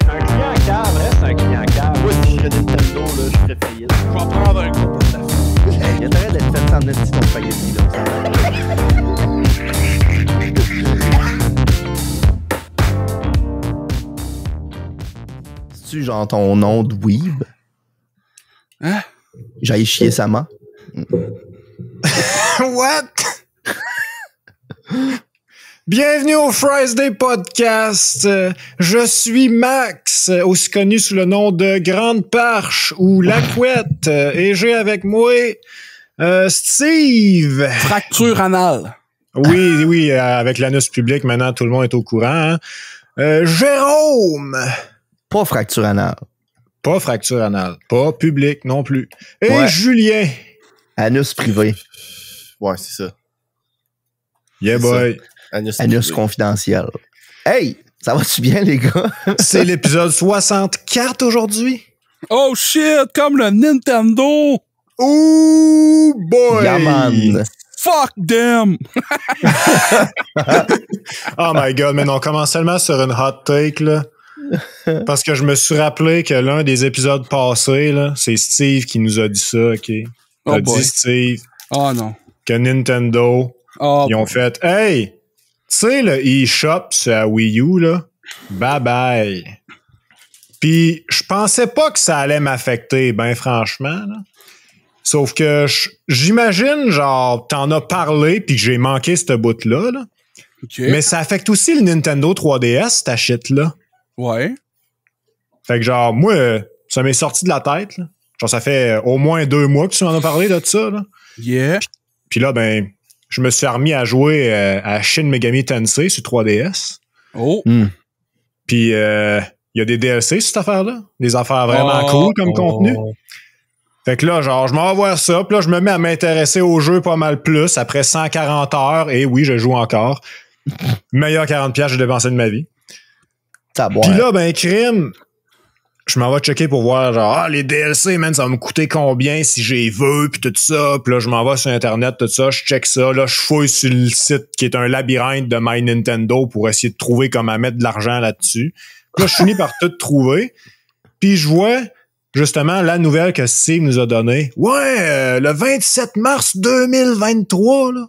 Un client cave reste un client cave. Moi, si je serais Nintendo, là, je ferais faillite. Je vais prendre un coup pour ta fille. Il y a intérêt d'être fait sans esti ton spaghetti, là. C'est-tu genre ton nom de weeb? Hein? J'aille chier sa main. What? Bienvenue au Friday Podcast. Je suis Max, aussi connu sous le nom de Grande Parche ou La Couette, et j'ai avec moi Steve. Fracture anale. Oui, avec l'anus public, maintenant tout le monde est au courant. Hein? Jérôme. Pas fracture anale. Pas fracture anale. Pas public non plus. Et Ouais. Julien. Anus privé. Ouais, c'est ça. Yeah C'est boy. Anus confidentiel. Hey! Ça va-tu bien, les gars? C'est l'épisode 64 aujourd'hui. Oh shit, comme le Nintendo. Oh boy! Yeah, man. Fuck them. Oh my god, man, on commence seulement sur une hot take, là. Parce que je me suis rappelé que l'un des épisodes passés, là, c'est Steve qui nous a dit ça, OK? Oh T'as boy. dit, Steve, Oh non. que Nintendo, Oh, ils ont fait, hey, tu sais, le eShop sur la Wii U, là, bye bye. Puis, je pensais pas que ça allait m'affecter, ben franchement, là. Sauf que j'imagine, genre, t'en as parlé puis que j'ai manqué cette bout-là, là. ok. Mais ça affecte aussi le Nintendo 3DS, ta shit-là. Ouais. Fait que genre, moi, ça m'est sorti de la tête, là. Genre, ça fait au moins 2 mois que tu m'en as parlé de ça, là. Yeah. Puis là, ben, je me suis remis à jouer à Shin Megami Tensei sur 3DS. Oh. Puis, il y a des DLC sur cette affaire-là. Des affaires vraiment cool comme contenu. Fait que là, genre, je m'en vais voir ça. Puis là, je me mets à m'intéresser au jeu pas mal plus après 140 heures. Et oui, je joue encore. Meilleur 40$ que j'ai dépensé de ma vie. Ça boit. Puis là, ben, crime, je m'en vais checker pour voir, genre, les DLC, man, ça va me coûter combien si j'ai veux, puis tout ça. Puis là, je m'en vais sur Internet, tout ça, je check ça. Là, je fouille sur le site qui est un labyrinthe de My Nintendo pour essayer de trouver comment mettre de l'argent là-dessus. Puis là, je finis par tout trouver. Puis je vois, justement, la nouvelle que Steve nous a donnée. Ouais, le 27 mars 2023, là,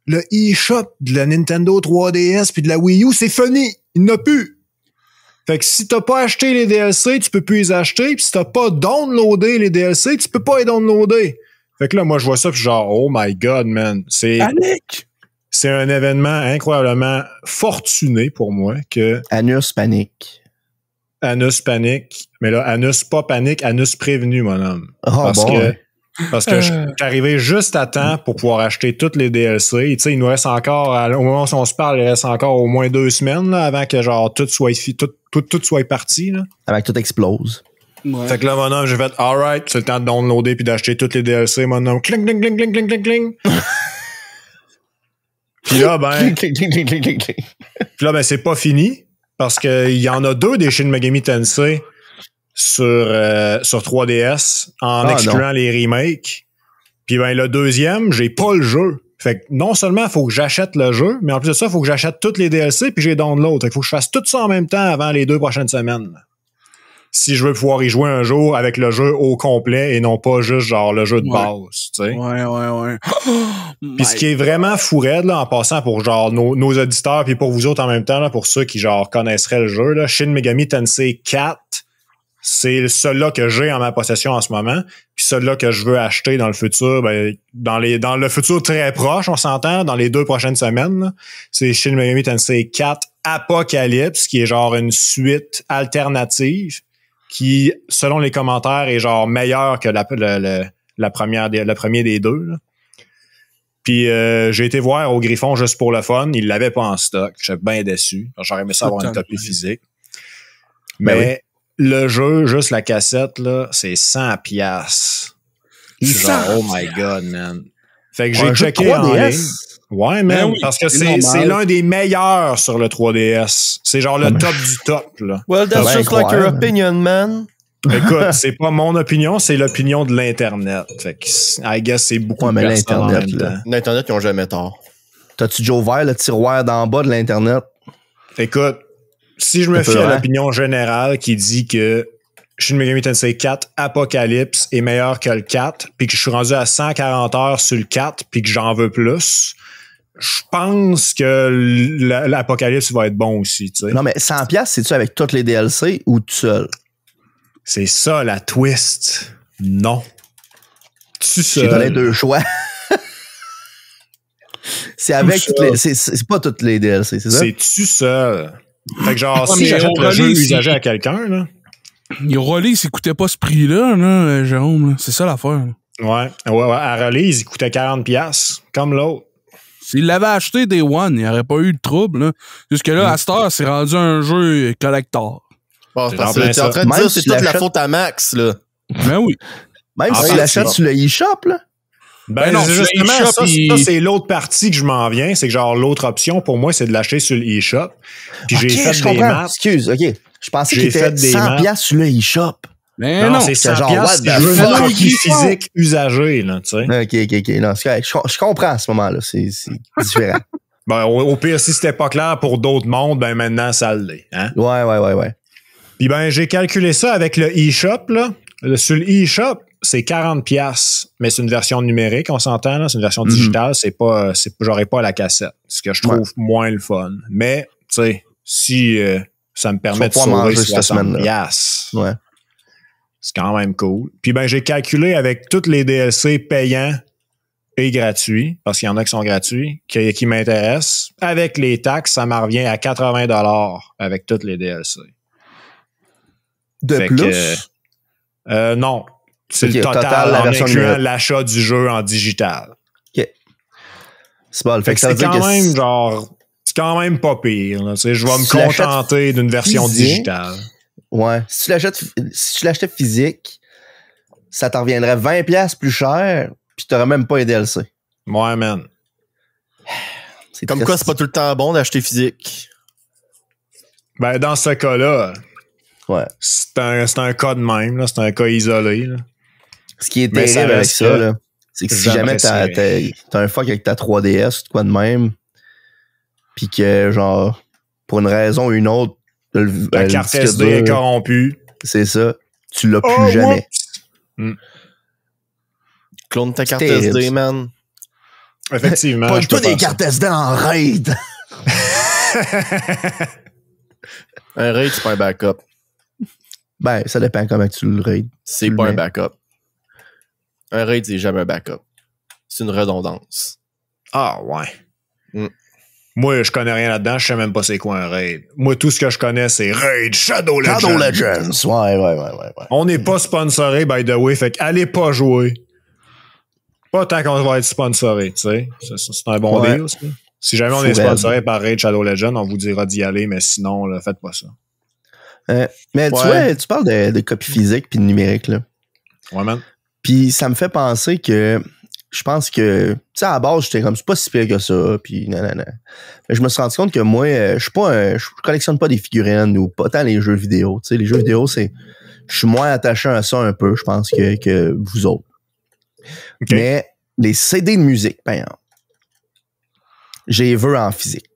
le eShop de la Nintendo 3DS puis de la Wii U, c'est fini. Il n'y en a plus. Fait que si t'as pas acheté les DLC, tu peux plus les acheter. Puis si t'as pas downloadé les DLC, tu peux pas les downloader. Fait que là, moi, je vois ça, puis genre, oh my god, man. C'est un événement incroyablement fortuné pour moi que Anus panique. Anus panique. Mais là, Anus pas panique, Anus prévenu, mon homme. Ah, Parce bon, que, ouais. parce que je suis arrivé juste à temps pour pouvoir acheter toutes les DLC. Et tu sais, il nous reste encore, au moment où on se parle, il reste encore au moins 2 semaines là, avant que genre tout soit parti. Là. Avant que tout explose. Ouais. Fait que là, mon homme, j'ai fait alright, c'est le temps de downloader puis d'acheter toutes les DLC, mon homme. Cling, cling, cling, cling, cling, cling, cling. Puis là, ben, c'est pas fini. Parce que il y en a 2 des Shin Megami Tensei sur 3DS en excluant les remakes. Puis ben le deuxième, j'ai pas le jeu. Fait que non seulement il faut que j'achète le jeu, mais en plus de ça, il faut que j'achète toutes les DLC puis j'ai download. Fait qu'il faut que je fasse tout ça en même temps avant les 2 prochaines semaines. Si je veux pouvoir y jouer un jour avec le jeu au complet et non pas juste genre le jeu de base, tu sais. Ouais. Puis ce qui est vraiment fou raide, là, en passant pour genre nos auditeurs puis pour vous autres en même temps, là, pour ceux qui genre connaisseraient le jeu, là, Shin Megami Tensei 4, c'est celui-là que j'ai en ma possession en ce moment. Puis celui-là que je veux acheter dans le futur, ben, dans le futur très proche, on s'entend, dans les 2 prochaines semaines, là, c'est Shin Megami Tensei 4 Apocalypse, qui est genre une suite alternative qui, selon les commentaires, est genre meilleur que le premier des 2. Là. Puis j'ai été voir au Griffon juste pour le fun. Il l'avait pas en stock. J'étais bien déçu. J'aurais aimé ça avoir une copie physique. Mais le jeu, juste la cassette, là, c'est 100$. Genre, oh my god, man. Fait que j'ai checké en ligne. Ouais, man, parce que c'est l'un des meilleurs sur le 3DS. C'est genre le top du top, là. Well, that's just like your opinion, man. Écoute, c'est pas mon opinion, c'est l'opinion de l'Internet. Fait que, I guess, c'est beaucoup de personnes en même temps. L'Internet, ils ont jamais tort. T'as-tu déjà ouvert le tiroir d'en bas de l'Internet? Écoute, si je me fie à l'opinion générale qui dit que Shin Megami Tensei 4 Apocalypse est meilleur que le 4, puis que je suis rendu à 140 heures sur le 4, puis que j'en veux plus, je pense que l'Apocalypse va être bon aussi, tu sais. Non, mais 100$, c'est-tu avec toutes les DLC ou tout seul? C'est ça, la twist. Non. Tu seul. J'ai donné 2 choix. C'est avec toutes les... C'est pas toutes les DLC, c'est ça? C'est-tu seul. Fait que genre, si j'achète le jeu usagé à quelqu'un, là... Il release, il coûtait pas ce prix-là, là, Jérôme. Là. C'est ça l'affaire. Ouais. À release, il coûtait 40$, comme l'autre. S'il l'avait acheté Day One, il n'y aurait pas eu de trouble. Là. Jusque là, à cette heure, c'est rendu un jeu collector. Bon, parce que t'es en train de dire c'est toute la faute à Max, là. Ben oui. Même si tu l'achètes sur le eShop, là. Ben non, justement, ça, c'est l'autre partie que je m'en viens. C'est que genre, l'autre option, pour moi, c'est de l'acheter sur le eShop. Puis j'ai fait des maths. Excuse, OK. Je pensais qu'il était 100$ sur le eShop. Mais non, c'est 100$ genre, si je veux une copie physique usagée, là, tu sais. OK. Non, je comprends à ce moment-là. C'est différent. Ben, au pire, si c'était pas clair pour d'autres mondes, ben maintenant, ça l'est. Hein? Ouais. Puis ben, j'ai calculé ça avec le eShop, là. Sur le eShop, c'est 40$. Mais c'est une version numérique, on s'entend, là. C'est une version digitale. J'aurais pas la cassette. Ce que je trouve moins le fun. Mais, tu sais, si ça me permet de sauver 60$. Ouais. C'est quand même cool. Puis ben, j'ai calculé avec tous les DLC payants et gratuits, parce qu'il y en a qui sont gratuits, qui m'intéressent. Avec les taxes, ça m'en revient à 80$ avec tous les DLC. De fait plus? Non. C'est le total en incluant l'achat du jeu en digital. OK. C'est bon, fait que c'est quand même genre... C'est quand même pas pire. Là, je vais me contenter d'une version digitale. Ouais. Si tu l'achetais physique, ça t'en reviendrait 20$ plus cher, puis t'aurais même pas les DLC. Ouais, man. Comme quoi, c'est pas tout le temps bon d'acheter physique. Ben, dans ce cas-là, ouais. C'est un cas de même. Là. C'est un cas isolé. Là. Ce qui est terrible avec ça, là, c'est que si jamais t'as un fuck avec ta 3DS ou quoi de même, puis que, genre, pour une raison ou une autre, la carte SD est corrompue. C'est ça. Tu l'as plus jamais. Clone ta carte SD, man. Effectivement. Pas toi des cartes SD en raid. Un raid, c'est pas un backup. Ben, ça dépend comment tu le raid. C'est pas un backup. Un raid, c'est jamais un backup. C'est une redondance. Ah, ouais. Moi, je connais rien là-dedans. Je sais même pas c'est quoi un raid. Moi, tout ce que je connais, c'est Raid Shadow Legends. Shadow Legends. Ouais. On n'est pas sponsoré, by the way. Fait qu'allez pas jouer. Pas tant qu'on va être sponsoré, tu sais. C'est un bon deal, ça. Si jamais on est sponsoré par Raid Shadow Legends, on vous dira d'y aller, mais sinon, là, faites pas ça. Mais tu vois, tu parles de copie physique puis de numérique, là. Ouais, man. Puis ça me fait penser que je pense que, tu sais, à la base, j'étais comme, c'est pas si pire que ça, puis nanana. Mais je me suis rendu compte que moi, je collectionne pas des figurines ou pas tant les jeux vidéo. Tu sais, les jeux vidéo, je suis moins attaché à ça un peu, je pense, que vous autres. Okay. Mais les CD de musique, par exemple, j'ai vu en physique.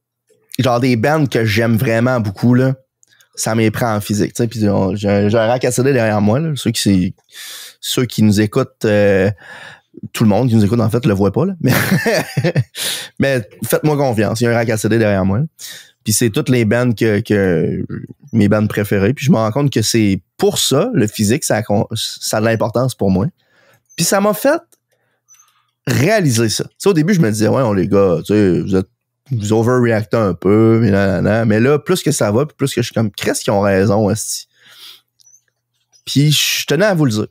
Genre des bands que j'aime vraiment beaucoup, là, ça m'y prend en physique. Tu sais, puis j'ai un rack à CD derrière moi, là, ceux qui nous écoutent, tout le monde qui nous écoute, en fait, le voit pas, là. Mais faites-moi confiance. Il y a un rack à CD derrière moi, là. Puis c'est toutes les bands que mes bands préférées. Puis je me rends compte que c'est pour ça, le physique, ça a de l'importance pour moi. Puis ça m'a fait réaliser ça. Tu sais, au début, je me disais, ouais, les gars, tu sais, vous overreactez un peu, mais là, plus que ça va, plus que je suis comme, qu'est-ce qu'ils ont raison, aussi. Puis je tenais à vous le dire.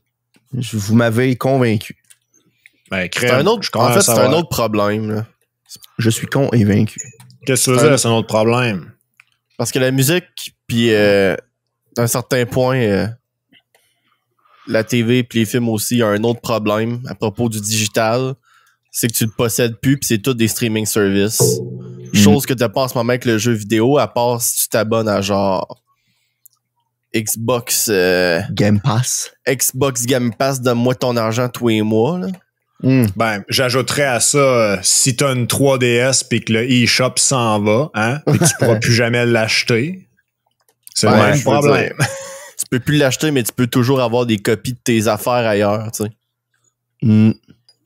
Vous m'avez convaincu. Ben, c'est un autre problème, là. Je suis con et vaincu. Qu'est-ce que tu veux dire, c'est un autre problème? Parce que la musique, puis d'un certain point, la TV puis les films aussi, il y a un autre problème à propos du digital. C'est que tu le possèdes plus, puis c'est tout des streaming services. Chose que t'as pas en ce moment avec le jeu vidéo, à part si tu t'abonnes à genre Xbox Game Pass. Xbox Game Pass, donne-moi ton argent tous les mois, là. Ben, j'ajouterais à ça, si t'as une 3DS pis que le eShop s'en va, hein, pis que tu pourras plus jamais l'acheter, C'est le même problème. Tu peux plus l'acheter, mais tu peux toujours avoir des copies de tes affaires ailleurs, tu sais.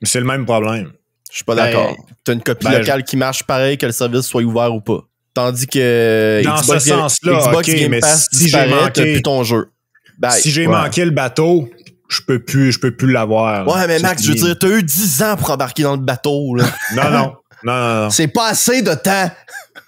C'est le même problème. Je suis pas d'accord. T'as une copie locale qui marche pareil, que le service soit ouvert ou pas. Tandis que dans ce sens-là, Xbox OK, Game mais Pass si j'ai manqué t'as plus ton jeu. Si j'ai manqué le bateau, je peux plus l'avoir. Ouais, mais Max, je veux dire, t'as eu 10 ans pour embarquer dans le bateau, là. Non. C'est pas assez de temps.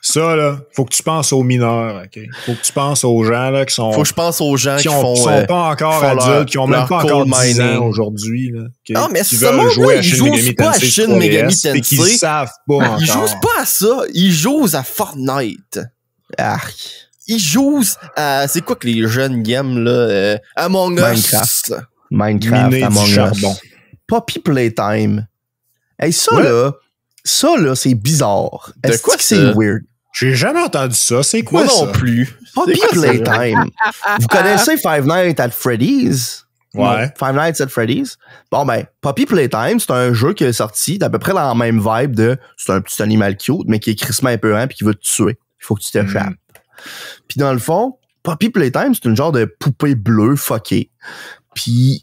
Ça, là, faut que tu penses aux mineurs, OK? Faut que tu penses aux gens, là, qui sont... Faut que je pense aux gens qui sont pas encore adultes, qui ont même pas encore 10 ans aujourd'hui, là. Non, mais qui ce veulent jouer à ils Shin Megami jouent pas à Tensei Shin 3DS, Megami Tensei. et qui savent pas encore. Ils jouent pas à ça. Ils jouent à Fortnite. Arc. Ils jouent à... C'est quoi que les jeunes aiment, là? Among Us. Minecraft, Among Us. Poppy Playtime. Hey, ça, là, c'est bizarre. De quoi que c'est weird? J'ai jamais entendu ça. C'est quoi Moi ça? non plus. Poppy Playtime. Vous connaissez Five Nights at Freddy's? Ouais. Five Nights at Freddy's. Bon, ben, Poppy Playtime, c'est un jeu qui est sorti d'à peu près dans la même vibe de c'est un petit animal cute, mais qui est crissement épeurant puis qui veut te tuer. Il faut que tu t'échappes. Puis dans le fond, Poppy Playtime, c'est une genre de poupée bleue fuckée. Puis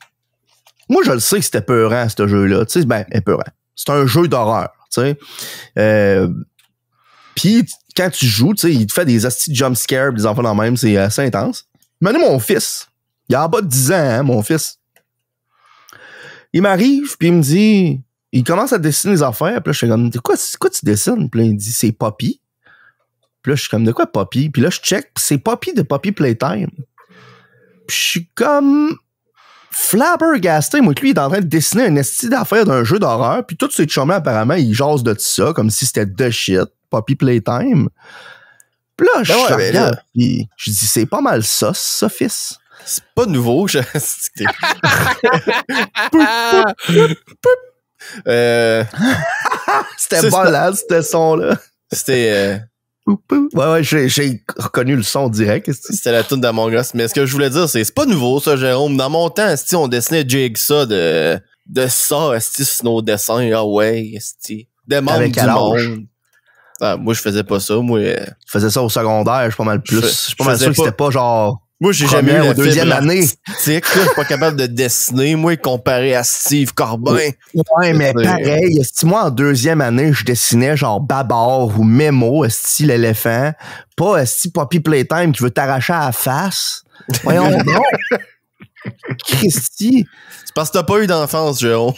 moi, je le sais que c'était épeurant, ce jeu-là. Tu sais, ben, épeurant. C'est un jeu d'horreur, tu sais. Puis quand tu joues, tu sais, il te fait des astis de jump scare, des enfants dans le même, c'est assez intense. Maintenant, mon fils, il a en bas de 10 ans, hein, mon fils. Il m'arrive, puis il me dit, il commence à dessiner des affaires, puis là, je suis comme, de quoi tu dessines? Puis là, il me dit, c'est Poppy. Puis là, je suis comme, de quoi Poppy? Puis là, je check, c'est Poppy de Poppy Playtime. Puis je suis comme flabbergasté. Moi, lui, il est en train de dessiner un esti d'affaires d'un jeu d'horreur, puis tous ses chumés, apparemment, ils jasent de ça, comme si c'était the shit, Poppy Playtime. Puis là, je regarde, puis je dis, c'est pas mal ça, fils. C'est pas nouveau, C'était malade, ce son-là. C'était... Ouais, j'ai reconnu le son direct. C'était la toune d'Among Us. Mais ce que je voulais dire, c'est pas nouveau, ça, Jérôme. Dans mon temps, on dessinait Jigsaw de ça, sur nos dessins. Ah ouais, des membres du monde. Ah, moi, je faisais pas ça. Moi, je faisais ça au secondaire, je suis pas mal plus. Je suis pas mal sûr que c'était pas genre... Moi, j'ai jamais eu la deuxième année. Je suis pas capable de dessiner, moi, comparé à Steve Corbin. Ouais, mais pareil, moi, en deuxième année, je dessinais genre Babar ou Memo, style l'éléphant. Pas Poppy Playtime qui veut t'arracher à la face. Voyons donc. Christy. C'est parce que t'as pas eu d'enfance, Jérôme.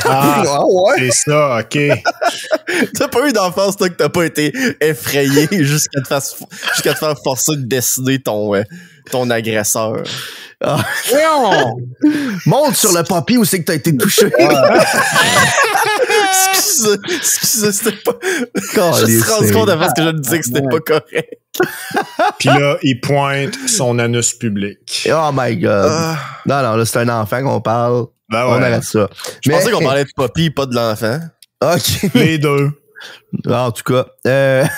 Ah, ouais. C'est ça, OK. T'as pas eu d'enfance, toi, que t'as pas été effrayé jusqu'à te faire forcer de dessiner ton agresseur. Ah. Monte sur le Poppy où c'est que t'as été touché. Excusez, c'était pas... Je me suis rendu compte avant que je te disais que c'était pas correct. Puis là, il pointe son anus public. Oh my God. Non, là, c'est un enfant qu'on parle. Ben ouais. On arrête ça. Je pensais qu'on parlait de Poppy, pas de l'enfant. OK. Les deux. En tout cas. Mais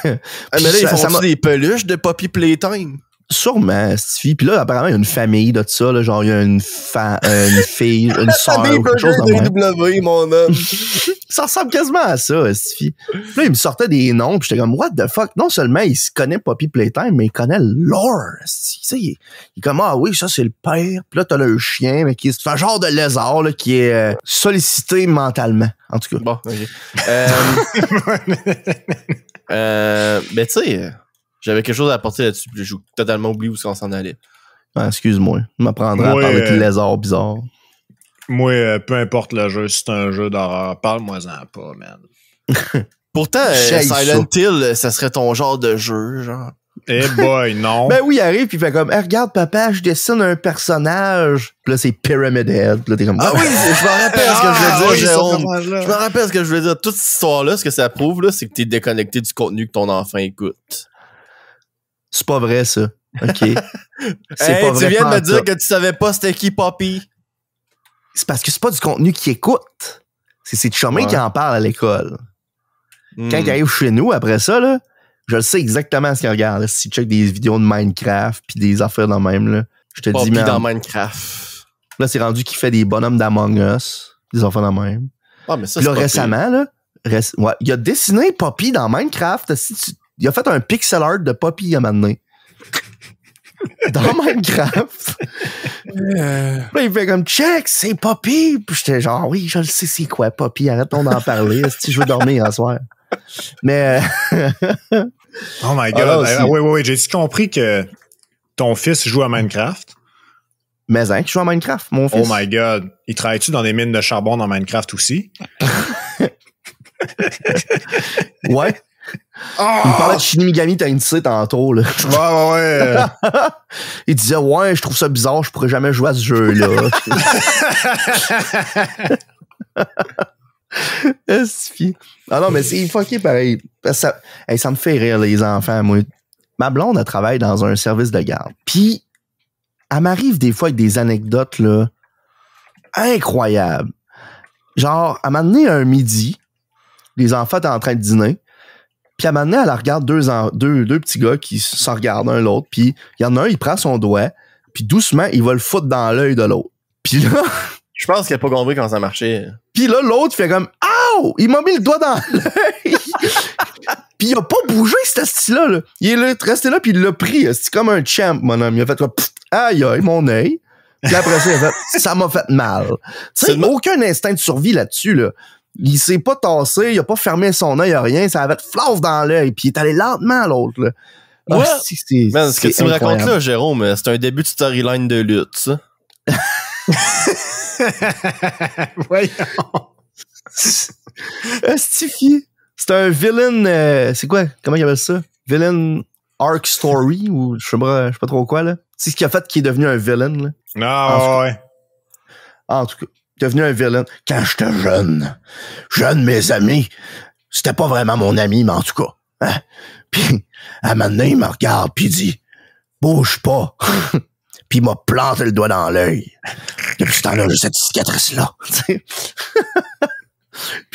là, ils font des peluches de Poppy Playtime? Sûrement, Stevie. Puis là, apparemment, il y a une famille de ça. Là, genre, il y a une fille, une soeur. Quelque chose de W, mon homme. Ça ressemble quasiment à ça, Stevie. Puis là, il me sortait des noms. Puis j'étais comme, what the fuck? Non seulement il se connaît Poppy Playtime, mais il connaît le lore. Il est comme, ah oui, ça, c'est le père. Puis là, t'as le chien, mais qui est un genre de lézard là, qui est sollicité mentalement. En tout cas. Bon, OK. Mais tu sais... J'avais quelque chose à apporter là-dessus, puis j'ai totalement oublié où on s'en allait. Ah, excuse-moi. Je m'apprendrai à parler de lézard bizarre. Moi, peu importe le jeu, si c'est un jeu d'horreur, parle-moi-en pas, man. Pourtant, Silent Hill, ça serait ton genre de jeu, genre. Eh boy, non. Ben oui, il arrive puis il fait comme, hey, regarde papa, je dessine un personnage. Puis là, c'est Pyramid Head. Puis là, t'es comme, ah oui, je me rappelle ce que je voulais dire, Jérôme. Je me rappelle ce que je voulais dire. Toute cette histoire-là, ce que ça prouve, là, c'est que t'es déconnecté du contenu que ton enfant écoute. C'est pas vrai, ça. OK. C'est pas vrai. Tu viens de me dire que tu savais pas c'était qui Poppy. C'est parce que c'est pas du contenu qu'il écoute. C'est ses chumés qui en parlent à l'école. Quand il arrive chez nous, après ça, là, je le sais exactement ce qu'il regarde. Si tu check des vidéos de Minecraft puis des affaires dans le même, là, je te Poppy dis, mais dans Minecraft. Là, c'est rendu qu'il fait des bonhommes d'Among Us, des affaires dans le même. Ah, mais ça, puis là, récemment, là, il a dessiné Poppy dans Minecraft. Il a fait un pixel art de Poppy à un moment donné. dans Minecraft. Là, il fait comme check, c'est Poppy. Puis j'étais genre, oui, je le sais, c'est quoi Poppy? Arrête-toi d'en parler. Si je veux dormir un soir. Mais. Oh my God. Oui. J'ai-tu compris que ton fils joue à Minecraft? Mais qui joue à Minecraft, mon fils. Oh my God. Il travaille-tu dans des mines de charbon dans Minecraft aussi? Ouais. Oh! Il me parlait de Shin Megami Tensei tantôt, là. Ouais. Il disait, ouais, je trouve ça bizarre, je pourrais jamais jouer à ce jeu-là. Ah non, mais c'est fucké pareil. Ça me fait rire, les enfants, moi. Ma blonde, elle travaille dans un service de garde. Puis, elle m'arrive des fois avec des anecdotes, là, incroyables. Genre, elle m'a donné un midi, les enfants étaient en train de dîner, puis à un moment donné, elle regarde deux petits gars qui se regardent un l'autre, puis il y en a un, il prend son doigt, puis doucement, il va le foutre dans l'œil de l'autre. Puis là... Je pense qu'il a pas compris quand ça marchait. Puis là, l'autre fait comme « Ow! Il m'a mis le doigt dans l'œil! » Puis il a pas bougé, cet style-là. Là. Il est resté là, puis il l'a pris. C'est comme un champ, mon homme. Il a fait quoi? Aïe, aïe, mon œil. Puis après ça, il a fait « Ça m'a fait mal. » Tu sais, aucun instinct de survie là-dessus, là. Il s'est pas tassé, il a pas fermé son œil à rien, ça avait fait flaf dans l'œil, puis il est allé lentement à l'autre, là. Ouais. Ah, ce que tu me racontes là, Jérôme, c'est un début de storyline de lutte, ça. Voyons. Astifié. C'est un villain, c'est quoi? Comment il appelle ça? Villain arc story, ou je sais pas trop quoi, là. C'est ce qui a fait qu'il est devenu un villain, là. Non, ouais. En tout cas, devenu un villain. Quand j'étais jeune, mes amis, c'était pas vraiment mon ami, mais en tout cas. Hein? Puis, à un moment donné, il me regarde, puis il dit, bouge pas. Puis il m'a planté le doigt dans l'œil. Depuis ce temps-là, j'ai cette cicatrice-là. Puis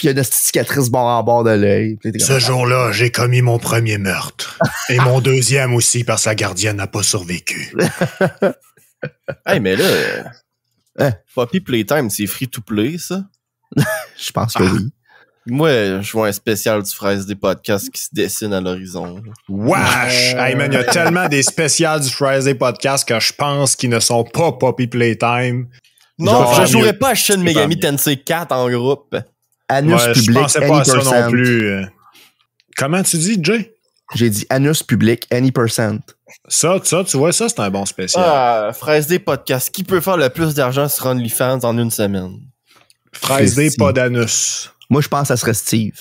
il y a une cicatrice bord en bord de l'œil. Ce jour-là, j'ai commis mon premier meurtre. Et mon deuxième aussi, parce que la gardienne n'a pas survécu. Hey, mais là... Poppy Playtime, c'est free to play, ça? Je pense que oui. Moi, je vois un spécial du Fraise des podcasts qui se dessine à l'horizon. Wesh! Hey man, il y a tellement des spécials du Friday Podcast que je pense qu'ils ne sont pas Poppy Playtime. Non, je jouerais pas à Shin Megami Tensei 4 en groupe. Anus public, je pensais pas à ça non plus. Comment tu dis, Jay? J'ai dit anus public, any percent. Ça, tu vois, ça, c'est un bon spécial. Fraise des podcasts. Qui peut faire le plus d'argent sur OnlyFans en une semaine? Fraise des pas d'anus. Moi, je pense que ça serait Steve.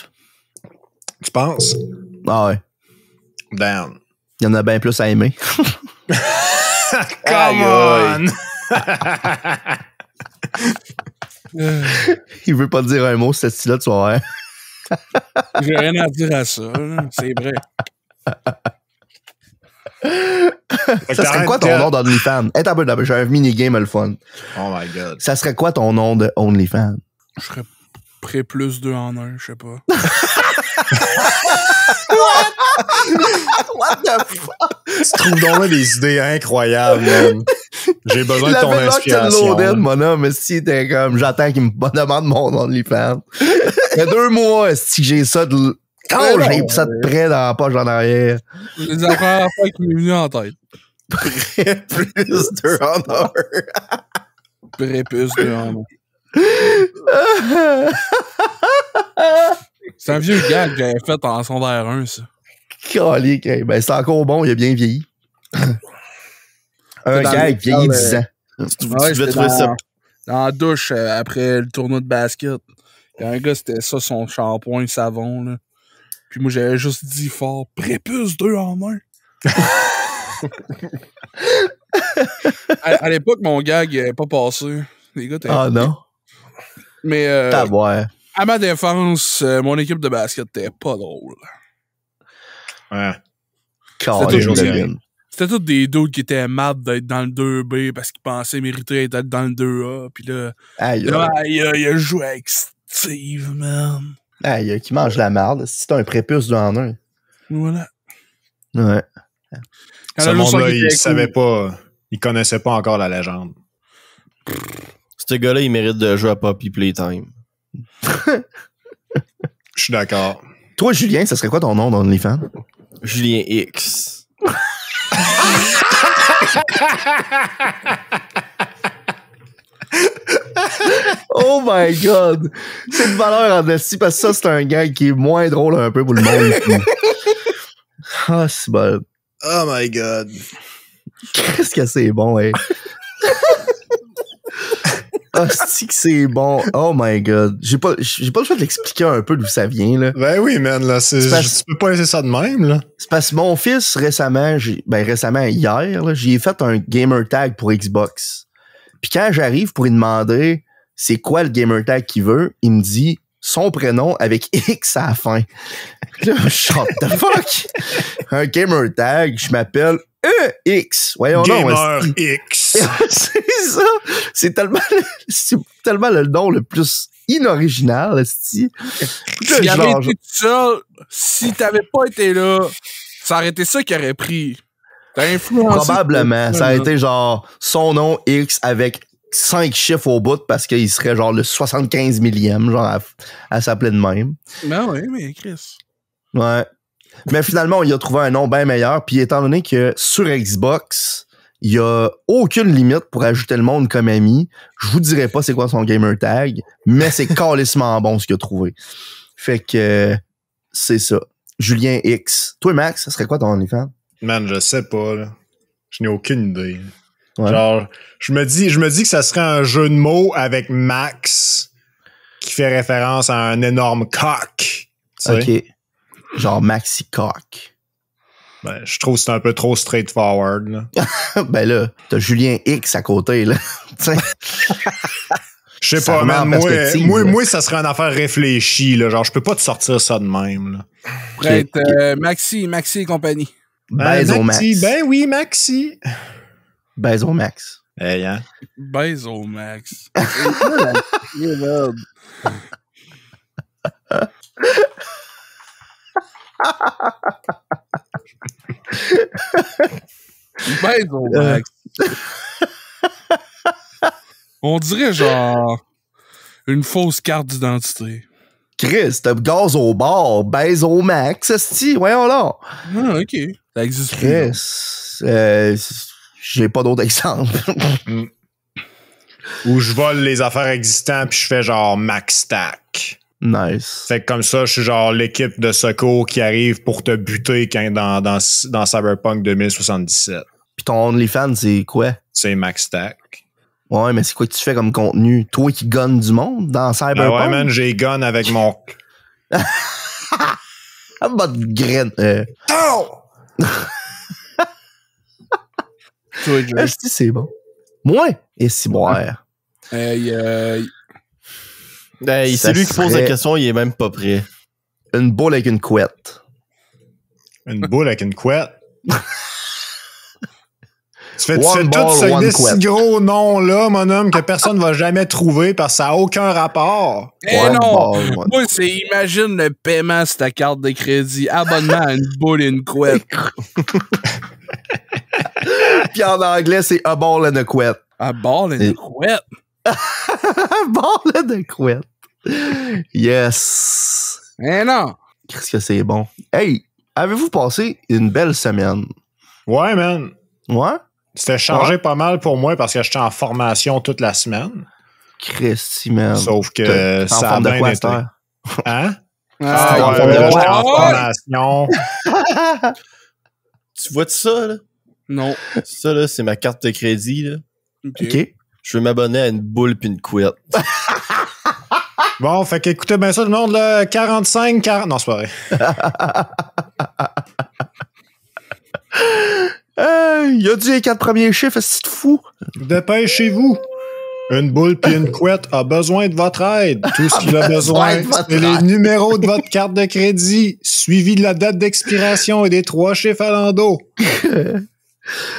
Tu penses? Ah ouais. Damn. Il y en a bien plus à aimer. Come on! Il veut pas dire un mot, ce style-là, tu vas voir. J'ai rien à dire à ça. C'est vrai. Ça serait quoi ton nom d'OnlyFans? Attends un peu, j'ai un mini-game le fun. Oh my God. Ça serait quoi ton nom de OnlyFans? Je serais prêt plus 2 en 1, je sais pas. What the fuck? Tu trouves donc là des idées incroyables, man. J'ai besoin de ton inspiration. Loaded, mon homme, mais si t'es comme, j'attends qu'il me demande mon OnlyFans. Il y a 2 mois, si j'ai ça de... Oh, j'ai ça de près dans la poche en arrière. C'est la première fois qui m'est venu en tête. Plus 2 en 1. Prépuce 2 en 1. C'est un vieux gag que j'avais fait en secondaire 1, ça. Calique, ben c'est encore bon, il a bien vieilli. Un gag vieilli 10 ans. Tu devais trouver ça. Dans la douche, après le tournoi de basket. Il y a un gars, c'était ça, son shampoing savon, là. Puis moi, j'avais juste dit fort, prépuce 2 en 1. À l'époque, mon gag, il n'avait pas passé. Les gars, ah non? Mais à ma défense, mon équipe de basket était pas drôle. Ouais. C'était tous des dudes qui étaient mad d'être dans le 2B parce qu'ils pensaient mériter d'être dans le 2A. Puis là, il a joué avec Steve, man. Aïe, qui mange la merde. Si t'as un prépuce 2 en 1. Voilà. Ouais. Ce monde-là, il savait pas, il connaissait pas encore la légende. Ce gars-là, il mérite de jouer à Poppy Playtime. Je suis d'accord. Toi, Julien, ça serait quoi ton nom dans OnlyFans? Julien X. Oh my god! C'est une valeur en esti parce que ça, c'est un gag qui est moins drôle un peu pour le monde. Ah, c'est bon. Oh my god. Qu'est-ce que c'est bon, hey? Ah, c'est bon. Oh my god. J'ai pas le choix de l'expliquer un peu d'où ça vient, là. Ben oui, man, là, tu peux pas laisser ça de même, là. C'est parce que mon fils, récemment, hier, là, j'ai fait un gamer tag pour Xbox. Puis quand j'arrive pour lui demander c'est quoi le gamer tag qu'il veut, il me dit son prénom avec X à la fin. Là, shut the fuck! Un gamer tag, je m'appelle X. Voyons Gamer X. C'est ça. C'est tellement le nom le plus inoriginal, esti. S'il avait été tout seul, si t'avais pas été là, ça aurait été ça qu'il aurait pris. T'as influencé. Probablement. Ça a été genre son nom X avec 5 chiffres au bout parce qu'il serait genre le 75 millième, genre à s'appeler de même. Ben oui, mais Chris. Ouais. Mais finalement, il a trouvé un nom bien meilleur. Puis étant donné que sur Xbox, il y a aucune limite pour ajouter le monde comme ami, je vous dirai pas c'est quoi son gamer tag, mais c'est calissement bon ce qu'il a trouvé. Fait que c'est ça. Julien X. Toi, Max, ça serait quoi ton OnlyFans? Man, je sais pas, là. Je n'ai aucune idée. Ouais. Genre, je me dis que ça serait un jeu de mots avec Max qui fait référence à un énorme coq. OK. Genre Maxi Coq. Ben, je trouve que c'est un peu trop straightforward, là. Ben là, t'as Julien X à côté, là. Je sais Ça pas, remet man. en perspective, Moi, ça serait une affaire réfléchie, là. Genre, je peux pas te sortir ça de même, là. Peut-être Maxi et compagnie. Baise au Max. Ben oui, Maxi. Baise au Max. Hey, hein? Baise au Max. Baise au Max. On dirait genre une fausse carte d'identité. Chris, t'as gaz au bar, baise au Max, esti, voyons là. Ah, ok. Ça existe Chris, j'ai pas d'autres exemples. Où je vole les affaires existantes puis je fais genre Max Stack. Nice. Fait que comme ça, je suis genre l'équipe de secours qui arrive pour te buter quand dans Cyberpunk 2077. Pis ton OnlyFans, c'est quoi? C'est Max Stack. Ouais, mais c'est quoi que tu fais comme contenu? Toi qui gunnes du monde dans Cyberpunk? Ben ouais, man, j'ai gun avec mon... Ah, votre graine. Oh! Est-ce que c'est bon? Moi? Et si boire. C'est Ça lui qui pose la serait- question, il est même pas prêt. Une boule avec une couette. Une boule avec une couette. Tu fais One tout ball, ce one des si couette. gros noms-là, mon homme, que personne va jamais trouver parce que ça n'a aucun rapport. Eh One non! ball, one- Moi, c'est imagine le paiement sur ta carte de crédit, abonnement à une boule et une couette. Puis en anglais, c'est a ball and a couette. À bord et Et- une couette. A ball and a couette. Yes. Eh non! Qu'est-ce que c'est bon. Hey, avez-vous passé une belle semaine? Ouais, man. Ouais? C'était changé pas mal pour moi parce que j'étais en formation toute la semaine. Christy, man. Sauf que T'es en ça a forme de bien quoi, été. cette heure? Hein? Ah, en ouais, forme de là, quoi? j'étais en Ouais. formation. Tu vois ça, là? Non. Ça, là, c'est ma carte de crédit, là. OK. Je veux m'abonner à une boule puis une couette. Bon, fait qu'écoutez bien ça, le monde, là, 45, 40... Non, c'est pas vrai. Il a dit les 4 premiers chiffres, c'est fou. Dépêchez-vous. Une boule puis une couette a besoin de votre aide. Tout ce qu'il a besoin, de votre c'est les aide. numéros de votre carte de crédit, suivi de la date d'expiration et des 3 chiffres à l'endos.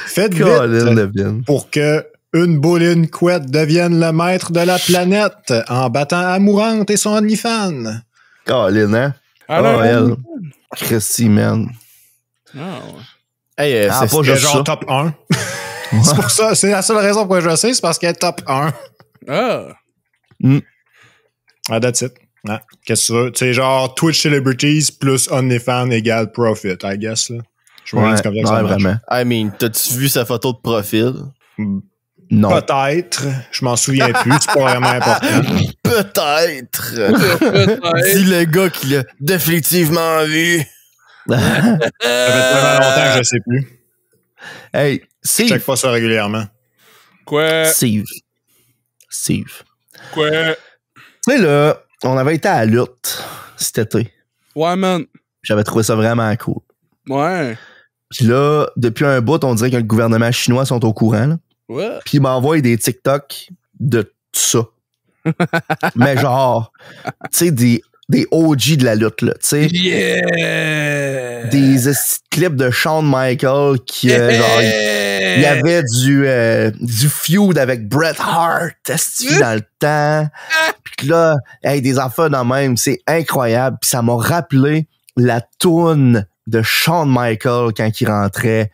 Faites Colin vite Levin. pour que une boule et une couette deviennent le maître de la planète en battant Amourante et son OnlyFans. Colin, hein? Alors, Oh, elle. Christy, man. Ah, ouais. Hey, Ah, c'est pas Il est juste genre ça. top 1. C'est pour ça, c'est la seule raison pourquoi je le sais, c'est parce qu'elle est top 1. Ah. Ah, that's it. Ah, qu'est-ce que tu veux? C'est genre Twitch Celebrities plus OnlyFans égale profit, I guess, là. Je me dis comme ça que ça marche. vraiment. I mean, t'as-tu vu sa photo de profil? Non. Peut-être. Je m'en souviens plus. C'est pas vraiment important. Peut-être. Peut-être. Dis le gars qui l'a définitivement vu. Ça fait tellement longtemps que je sais plus. Hey, Je Steve. check pas ça régulièrement. Quoi? Steve. Quoi? Tu sais, là, on avait été à la lutte cet été. Ouais, man. J'avais trouvé ça vraiment cool. Ouais. Puis là, depuis un bout, on dirait que le gouvernement chinois sont au courant. Là. Ouais. Puis ils m'envoient des TikTok de tout ça. Mais genre, tu sais, des OG de la lutte, là. Tu sais, Yeah! des clips de Shawn Michaels qui, genre, il y avait du feud avec Bret Hart, dans le temps. Puis là, hey, des affaires dans le même, c'est incroyable. Puis ça m'a rappelé la toune de Shawn Michaels quand il rentrait.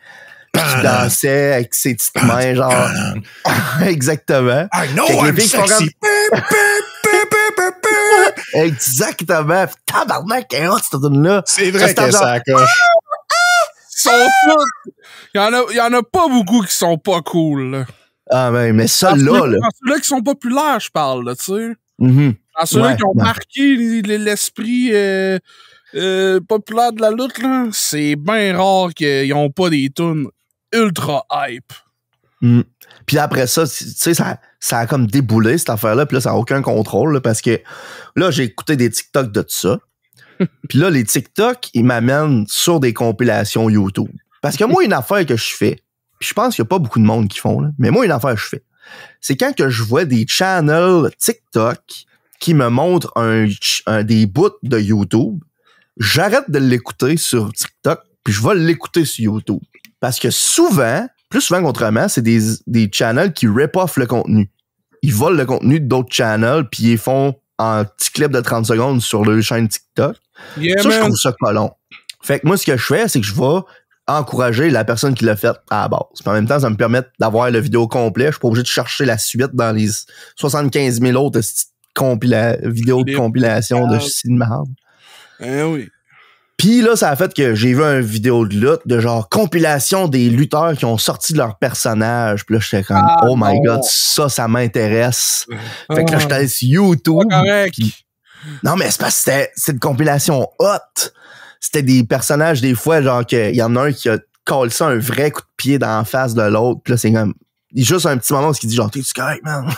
Puis il dansait avec ses petites mains, genre. Exactement. I know Fait que les I'm filles sont sexy. Exactement. Puis tabarnak, c'est hot, cette toune-là. C'est vrai Ça, que c'est ça coche. Ils sont tous... Il y en a pas beaucoup qui sont pas cool, là. Ah, mais ça, là. Dans ceux-là qui sont populaires, je parle, là, tu sais. Mhm. Dans ceux-là Ouais, qui ont ouais. marqué l'esprit populaire de la lutte, là, c'est bien rare qu'ils ont pas des tunes ultra hype. Mm. Puis après ça, tu sais, ça a comme déboulé, cette affaire-là. Puis là, ça n'a aucun contrôle, là, parce que là, j'ai écouté des TikTok de tout ça. Puis là, les TikTok, ils m'amènent sur des compilations YouTube. Parce que moi, une affaire que je fais, puis je pense qu'il n'y a pas beaucoup de monde qui font, là, mais moi, une affaire que je fais, c'est quand que je vois des channels TikTok qui me montrent des bouts de YouTube, j'arrête de l'écouter sur TikTok, puis je vais l'écouter sur YouTube. Parce que souvent, plus souvent qu'autrement, c'est des channels qui rip off le contenu. Ils volent le contenu d'autres channels, puis ils font en petits clips de 30 secondes sur leur chaîne TikTok. Yeah, Ça, je man. trouve ça pas long. Fait que moi, ce que je fais, c'est que je vais encourager la personne qui l'a fait à la base. Puis en même temps, ça me permet d'avoir le vidéo complet. Je suis pas obligé de chercher la suite dans les 75 000 autres vidéos de compilation de ci de merde. Oui. Puis là, ça a fait que j'ai vu une vidéo de lutte de genre compilation des lutteurs qui ont sorti de leur personnage. Puis là, j'étais comme, oh my god, ça m'intéresse. Fait que là, j'étais allé sur YouTube. Pas correct. Puis- non, mais c'est parce que c'est une compilation hot. C'était des personnages, des fois, genre, qu'il y en a un qui a collé ça un vrai coup de pied dans la face de l'autre. Puis là, c'est comme, il y a juste un petit moment où il dit genre, t'es-tu correct, man?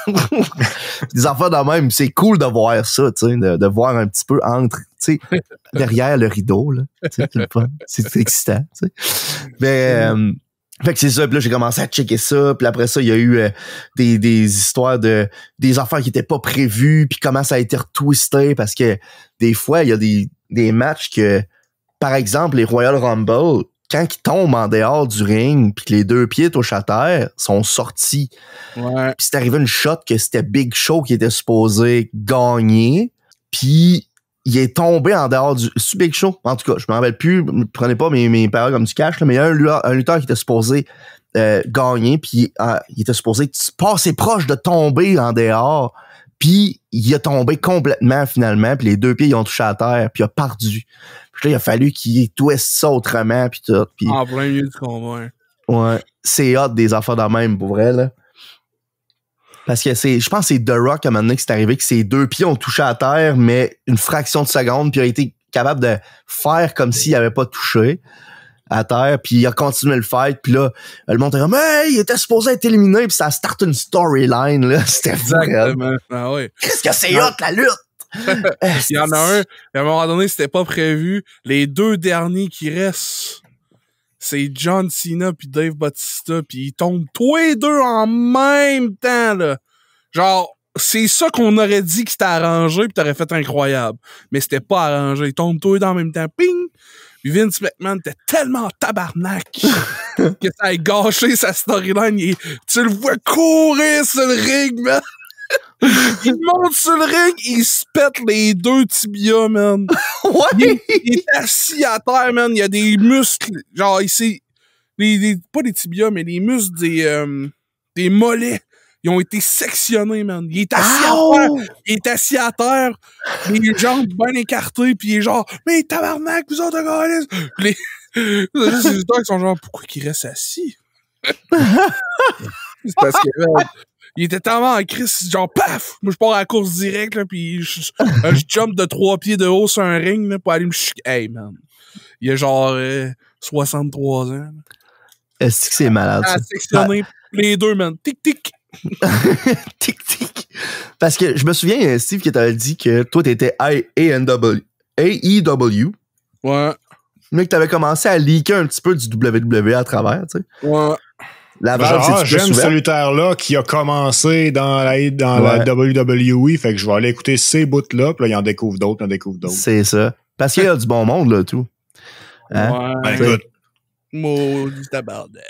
Des affaires de même. C'est cool de voir ça, tu sais, de voir un petit peu entre, tu sais, derrière le rideau, là. Tu sais, c'est le fun. C'est excitant, tu sais. Mais, fait que c'est ça, puis là, j'ai commencé à checker ça, puis après ça, il y a eu des histoires des affaires qui étaient pas prévues, puis comment ça a été retwisté, parce que des fois, il y a des matchs que, par exemple, les Royal Rumble, quand ils tombent en dehors du ring, puis que les deux pieds touchent à terre, sont sortis. Ouais. Puis c'est arrivé une shot que c'était Big Show qui était supposé gagner, puis il est tombé en dehors du... C'est Big Show? En tout cas, je me rappelle plus, prenez pas mes paroles comme du cash, là, mais il y a un lutteur qui était supposé gagner, puis il était supposé passer proche de tomber en dehors, puis il a tombé complètement finalement, puis les deux pieds ils ont touché à terre, puis il a perdu. Puis là, il a fallu qu'il twiste ça autrement, puis tout. Puis, En plein milieu du combat. Hein. ouais, c'est hot des affaires de même, pour vrai, là. Parce que je pense que c'est The Rock à un moment donné que c'est arrivé que ses deux pieds ont touché à terre, mais une fraction de seconde, puis il a été capable de faire comme s'il avait pas touché à terre, puis il a continué le fight, puis là, le monde était comme « Hey, il était supposé être éliminé », puis ça start une storyline, là. C'était fou, raide. Exactement. Ah ouais. Qu'est-ce que c'est hot, la lutte? Il y en a un, à un moment donné, c'était pas prévu. Les deux derniers qui restent, c'est John Cena puis Dave Bautista, puis ils tombent tous les deux en même temps, là. Genre, c'est ça qu'on aurait dit que c'était arrangé puis t'aurais fait incroyable. Mais c'était pas arrangé. Ils tombent tous les deux en même temps. Ping! Puis Vince McMahon était tellement tabarnak que ça a gâché sa storyline. Tu le vois courir sur le ring, man. Il monte sur le ring, il se pète les deux tibias, man. Ouais! Il est assis à terre, man. Il y a des muscles. Genre, ici. Pas des tibias, mais les muscles des mollets. Ils ont été sectionnés, man. Il est assis à terre. Il est assis à terre. Les jambes bien écartées. Puis il est genre, mais tabarnak, vous autres, gars. C'est juste les lutteurs qui sont genre, pourquoi qu'ils restent assis? C'est parce que, il était tellement en crise, genre, paf! Moi, je pars à la course directe, là, pis je jump de 3 pieds de haut sur un ring, là, pour aller me chier. Hey, man. Il y a genre 63 ans. Là. Est-ce que c'est malade, ça? Sectionné les deux, man. Tic, tic. Tic, tic. Parce que je me souviens, Steve, que t'avais dit que toi, t'étais AEW. Ouais. Mais que t'avais commencé à leaker un petit peu du WWE à travers, tu sais. Ouais. La vraie, c'est j'aime ce lutteur-là qui a commencé dans la WWE, fait que je vais aller écouter ces bouts-là, puis là, il en découvre d'autres, C'est ça. Parce qu'il y a du bon monde, là, tout. Hein? Ouais. Ben, écoute. Maudit tabarnak.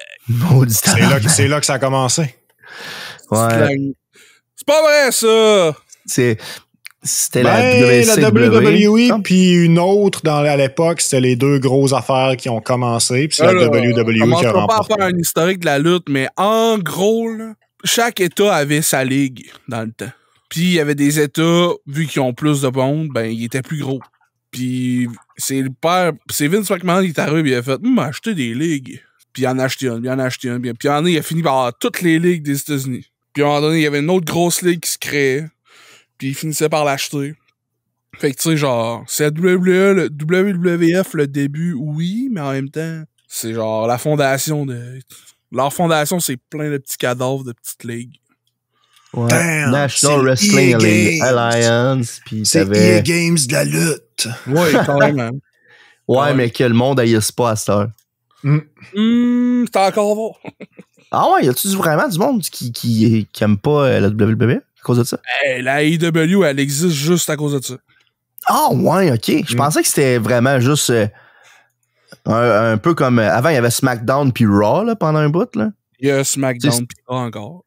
C'est là que ça a commencé. Ouais. C'est pas vrai, ça! C'était la WWE, puis une autre à l'époque, c'était les deux grosses affaires qui ont commencé, puis c'est la WWE qui a remporté. On va pas faire un historique de la lutte, mais en gros, là, chaque État avait sa ligue dans le temps. Puis il y avait des États, vu qu'ils ont plus de monde, ben ils étaient plus gros. Puis c'est Vince McMahon qui est arrivé, il a fait acheter des ligues. Puis il en a acheté une, Puis en il a fini par avoir toutes les ligues des États-Unis. Puis à un moment donné, il y avait une autre grosse ligue qui se créait. Puis il finissait par l'acheter. Fait que tu sais, genre, c'est la WWE, le WWF, le début, oui, mais en même temps, c'est genre la fondation de... Leur fondation, c'est plein de petits cadavres de petites ligues. Ouais. Damn, National Wrestling Alliance. Puis c'est EA Games de la lutte. Ouais, quand même. Ouais, mais que le monde haïsse pas à cette heure. C'est encore bon. Ah ouais, y a-tu vraiment du monde qui aime pas la WWE à cause de ça? Hey, la AEW, elle existe juste à cause de ça. Ah ouais, ok. Je pensais que c'était vraiment juste un peu comme... avant, il y avait SmackDown puis Raw là, pendant un bout. Là. Il y a SmackDown puis Raw encore.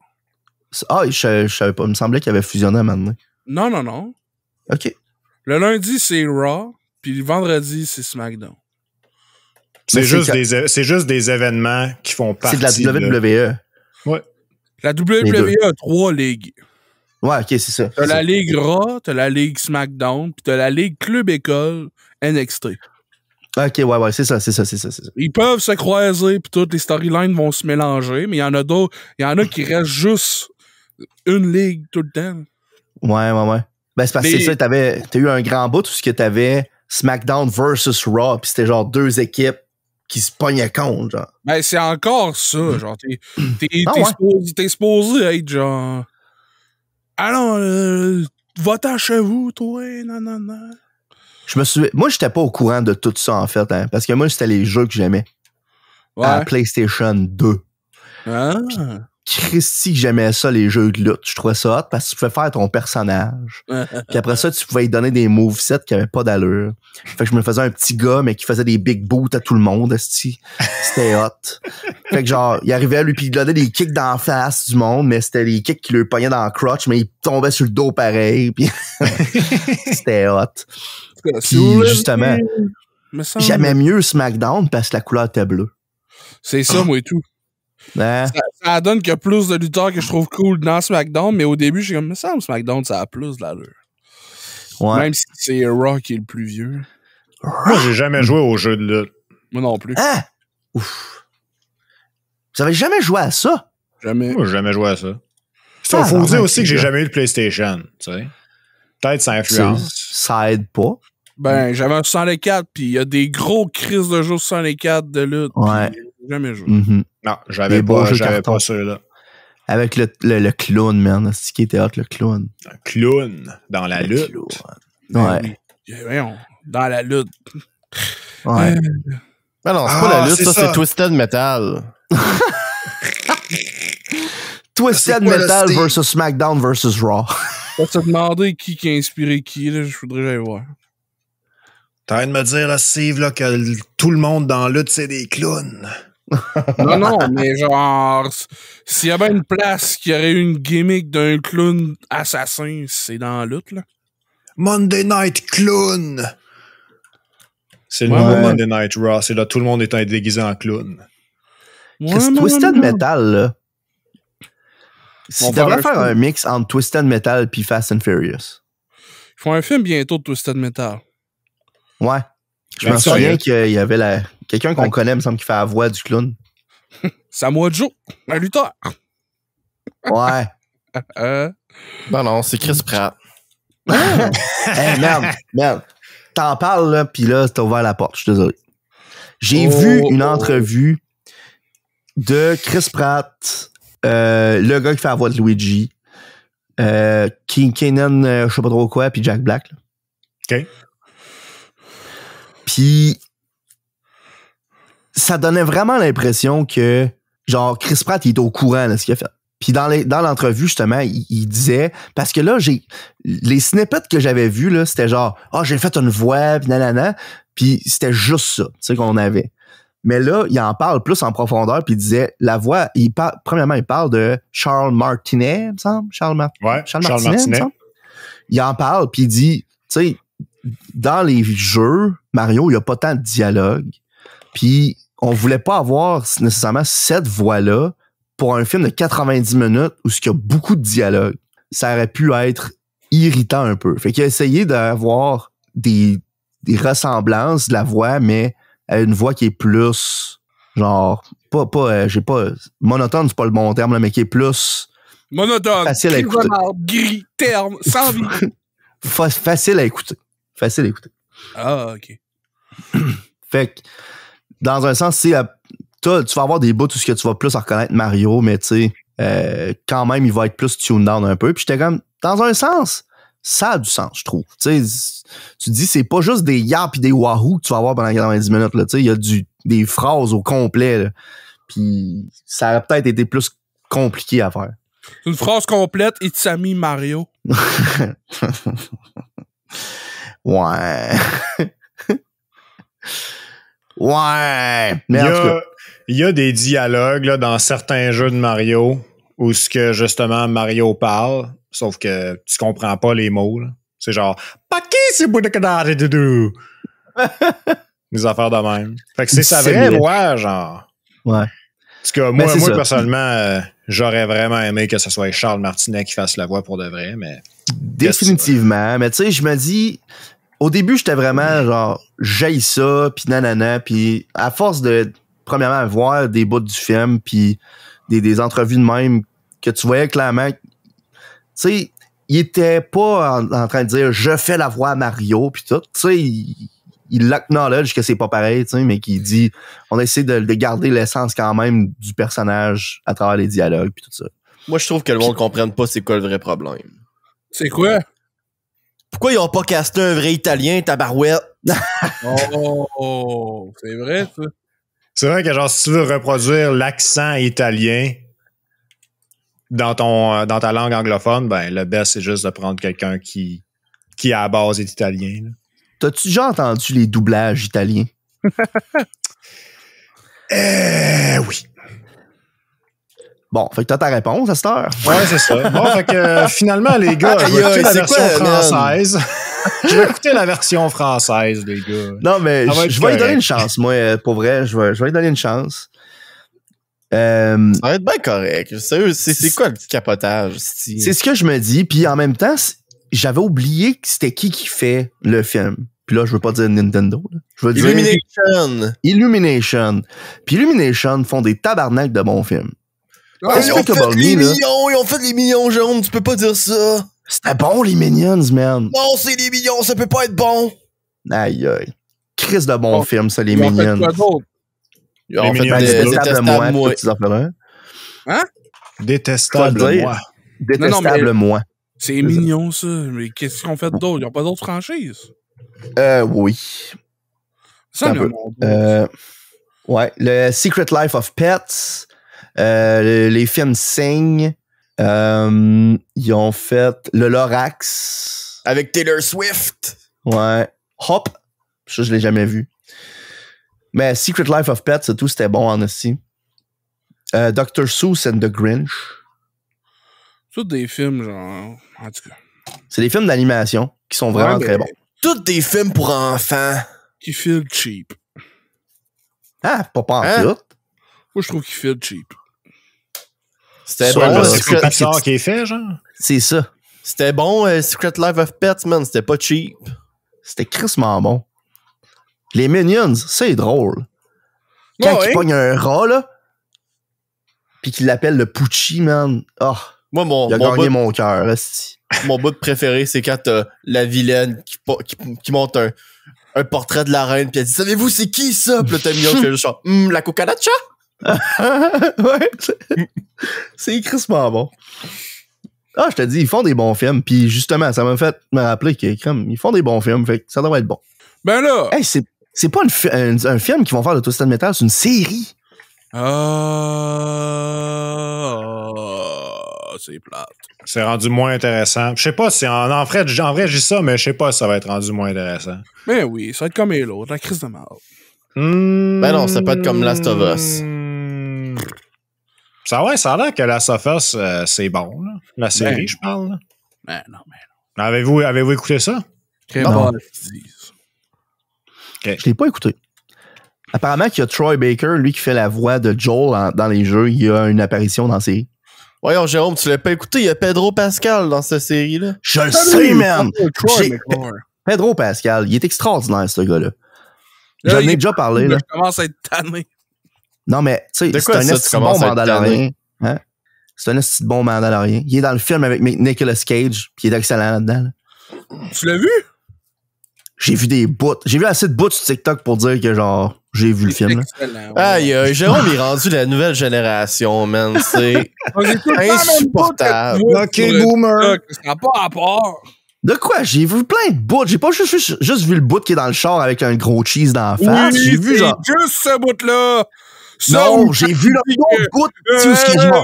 Ah, je savais pas. Il me semblait qu'il avait fusionné à un moment donné. Non. Ok. Le lundi, c'est Raw, puis le vendredi, c'est SmackDown. C'est juste des événements qui font partie c'est de la WWE. Ouais. La WWE a 3 ligues. Ouais, ok, c'est ça. T'as la Ligue Raw, t'as la Ligue SmackDown, puis t'as la Ligue Club École NXT. Ok, ouais, c'est ça. Ils peuvent se croiser, puis toutes les storylines vont se mélanger, mais il y en a d'autres, il y en a qui restent juste une ligue tout le temps. Ouais. Ben, c'est parce que c'est ça, t'as eu un grand bout où ce que t'avais SmackDown versus Raw, puis c'était genre 2 équipes qui se pognaient contre, genre. Ben, c'est encore ça, genre, t'es supposé être genre... Ah non, va-t'en chez vous, toi, non. Moi, j'étais pas au courant de tout ça, en fait, hein, parce que moi, c'était les jeux que j'aimais. Ouais. À PlayStation 2. Ah. Christy, j'aimais ça, les jeux de lutte. Je trouvais ça hot parce que tu pouvais faire ton personnage. Puis après ça, tu pouvais lui donner des movesets qui avaient pas d'allure. Fait que je me faisais un petit gars, mais qui faisait des big boots à tout le monde, c'était hot. Fait que genre, il arrivait à lui, puis il donnait des kicks d'en face du monde, mais c'était des kicks qui lui pognaient dans le crotch, mais il tombait sur le dos pareil, puis c'était hot. Puis justement, j'aimais mieux SmackDown parce que la couleur était bleue. C'est ça, moi et tout. Hein? Ça donne qu'il y a plus de lutteurs que je trouve cool dans SmackDown, mais au début, j'ai comme, me semble SmackDown, ça a plus d'allure. Ouais. Même si c'est Raw qui est le plus vieux. Moi, j'ai jamais joué au jeu de lutte. Moi non plus. Hein? Ouf. Vous avez jamais joué à ça? Jamais. Moi, j'ai jamais joué à ça. Faut dire aussi que j'ai jamais eu de PlayStation, tu sais. Peut-être ça influence. Ça aide pas. Ben, j'avais un 64, puis il y a des gros crises de jeux 64 de lutte. Ouais. J'ai jamais joué. Mm-hmm. Non, j'avais pas ceux-là. Avec le clown, man. C'est qui était hot, le clown. Un clown dans la lutte. Ouais. Voyons, dans la lutte. Ouais. Ben non, c'est pas la lutte, ça, c'est Twisted Metal. Twisted Metal versus SmackDown versus Raw. On va se demander qui a inspiré qui, là, je voudrais aller voir. T'as train de me dire, là, Steve, là, que tout le monde dans la lutte, c'est des clowns. Non, mais genre, s'il y avait une place qui aurait eu une gimmick d'un clown assassin, c'est dans la lutte, là. Monday Night Clown! C'est le nouveau Monday Night Raw. C'est là, tout le monde est déguisé en clown. Twisted Metal, là. Si t'aimerais faire un mix entre Twisted Metal puis Fast and Furious. Ils font un film bientôt de Twisted Metal. Ouais. Je me souviens qu'il y avait quelqu'un qu'on connaît, il me semble, qui fait la voix du clown. Samoa Joe, un lutteur. Ouais. Non, c'est Chris Pratt. Hey, merde. T'en parles, là, pis là, t'as ouvert la porte, je suis désolé. J'ai vu une entrevue de Chris Pratt, le gars qui fait la voix de Luigi, Kenan, je sais pas trop quoi, puis Jack Black. Là. OK. Puis ça donnait vraiment l'impression que, genre, Chris Pratt, il est au courant de ce qu'il a fait. Puis dans l'entrevue, justement, il disait... Parce que là, les snippets que j'avais vus, là, c'était genre... j'ai fait une voix, puis nanana. Puis c'était juste ça, tu sais, qu'on avait. Mais là, il en parle plus en profondeur, puis il disait... La voix, premièrement, il parle de Charles Martinet, il me semble. Charles Martinet. Il me semble. Il en parle, puis il dit... Tu sais, dans les jeux, Mario, il n'y a pas tant de dialogue. Puis on voulait pas avoir nécessairement cette voix-là pour un film de 90 minutes où il y a beaucoup de dialogue. Ça aurait pu être irritant un peu. Fait qu'il a essayé d'avoir des ressemblances de la voix, mais à une voix qui est plus, genre, monotone, c'est pas le bon terme, là, mais qui est plus... Monotone, facile à écouter. Gris, terme, sans vie. Facile à écouter. Ah, OK. Fait que, dans un sens, tu vas avoir des bouts où tu vas plus reconnaître Mario, mais tu sais, quand même, il va être plus tuned down un peu. Puis j'étais comme, dans un sens, ça a du sens, je trouve. Tu sais, tu te dis, c'est pas juste des yap et des wahoo que tu vas avoir pendant 90 minutes. Tu sais, il y a des phrases au complet. Là. Puis ça aurait peut-être été plus compliqué à faire. Une phrase complète, It's me Mario. Ouais. Ouais. Mais il y a des dialogues là, dans certains jeux de Mario où ce que justement Mario parle, sauf que tu comprends pas les mots. Là. C'est genre des affaires de même. Fait que c'est sa vraie voix, genre. Ouais. Parce que moi personnellement, j'aurais vraiment aimé que ce soit Charles Martinet qui fasse la voix pour de vrai, mais. Définitivement. Mais tu sais, je me dis. Au début, j'étais vraiment genre, j'haïs ça, puis nanana, puis à force de, premièrement, voir des bouts du film, puis des entrevues de même, que tu voyais clairement, tu sais, il était pas en train de dire, je fais la voix à Mario, puis tout, tu sais, il l'acknowledge que c'est pas pareil, tu sais, mais qu'il dit, on essaie de garder l'essence quand même du personnage à travers les dialogues, puis tout ça. Moi, je trouve que le monde ne comprenne pas c'est quoi le vrai problème. C'est quoi? Pourquoi ils ont pas casté un vrai Italien, tabarouette? Oh, c'est vrai, ça. C'est vrai que genre, si tu veux reproduire l'accent italien dans ta langue anglophone, ben, le best, c'est juste de prendre quelqu'un qui à la base est italien. Là. T'as-tu déjà entendu les doublages italiens? Oui. Bon, fait que t'as ta réponse à cette heure. Ouais, c'est ça. Bon, fait que finalement, les gars, je vais écouter la version française. Je vais écouter la version française, les gars. Non, mais je vais lui donner une chance, moi, pour vrai. Je vais lui donner une chance. Ça va être bien correct. Sérieux, c'est quoi le petit capotage? C'est ce que je me dis. Puis en même temps, j'avais oublié que c'était qui fait le film. Puis là, je veux pas dire Nintendo. Là. Je veux dire Illumination. Puis Illumination font des tabarnaks de bons films. Ils ont fait les millions jaunes, tu peux pas dire ça. C'était bon, les Minions, man. Non, c'est les millions, ça peut pas être bon. Aïe, aïe. Chris de bon film, ça, les Minions. Ils ont fait Détestable Moi. Hein? Détestable Moi. Détestable Moi. C'est mignon, ça. Mais qu'est-ce qu'on fait d'autre? Ils n'ont pas d'autres franchises? Oui. Ça, ouais. Le Secret Life of Pets. Les films Sing. Ils ont fait le Lorax. Avec Taylor Swift. Ouais. Hop. Ça, je l'ai jamais vu. Mais Secret Life of Pets, c'est tout, c'était bon en aussi. Dr. Seuss and the Grinch. C'est des films, genre. En tout cas. C'est des films d'animation qui sont vraiment très bons. Tous des films pour enfants. Qui feel cheap. Ah, pas en tout. Moi, je trouve qu'il feel cheap. C'était bon, c'est Pixar qui est fait, genre? C'est ça. C'était bon, Secret Life of Pets, man. C'était pas cheap. C'était crissement bon. Les Minions, c'est drôle. Quand il pogne un rat, là, pis qu'il l'appelle le Poochie, man. Oh, Moi, il a gagné mon cœur, esti. mon bout préféré, c'est quand t'as la vilaine qui monte un portrait de la reine, pis elle dit, savez-vous c'est qui ça? Pis là, t'as Mignon qui fait juste genre, la cucaracha? Ouais, c'est crissement bon. Ah, je te dis, ils font des bons films, puis justement, ça m'a fait me rappeler qu'ils font des bons films, fait que ça devrait être bon. Ben là! Hey, c'est pas un film qu'ils vont faire de Twisted Metal, c'est une série. C'est plate. C'est rendu moins intéressant. Je sais pas si en vrai, je dis ça, mais je sais pas si ça va être rendu moins intéressant. Ben oui, ça va être comme les autres, la crise de merde. Ben non, ça peut être comme Last of Us. Ça a l'air que Last of Us, c'est bon, là. La série, je parle. Là. Ben non. Avez-vous écouté ça? Très Non. bon. Je l'ai pas écouté. Apparemment qu'il y a Troy Baker, lui qui fait la voix de Joel dans les jeux, il y a une apparition dans la série. Voyons, Jérôme, tu l'as pas écouté, il y a Pedro Pascal dans cette série-là. Je le sais, man! Troy, Pedro Pascal, il est extraordinaire, ce gars-là. J'en ai déjà parlé, là. Je commence à être tanné. Non, mais, tu sais, c'est un esti bon Mandalorien. Hein? C'est un esti bon Mandalorien. Il est dans le film avec Nicolas Cage, puis il est excellent là-dedans. Là. Tu l'as vu? J'ai vu des bouts. J'ai vu assez de bouts sur TikTok pour dire que, genre, j'ai vu le film. Excellent. Aïe, Jérôme est rendu la nouvelle génération, man. C'est insupportable. Ok, boomer. Ça n'a pas rapport. De quoi? J'ai vu plein de bouts. J'ai pas juste vu le bout qui est dans le char avec un gros cheese dans la face. Oui, j'ai vu genre. juste ce bout-là. Non, j'ai vu le gros bout. Excuse-moi.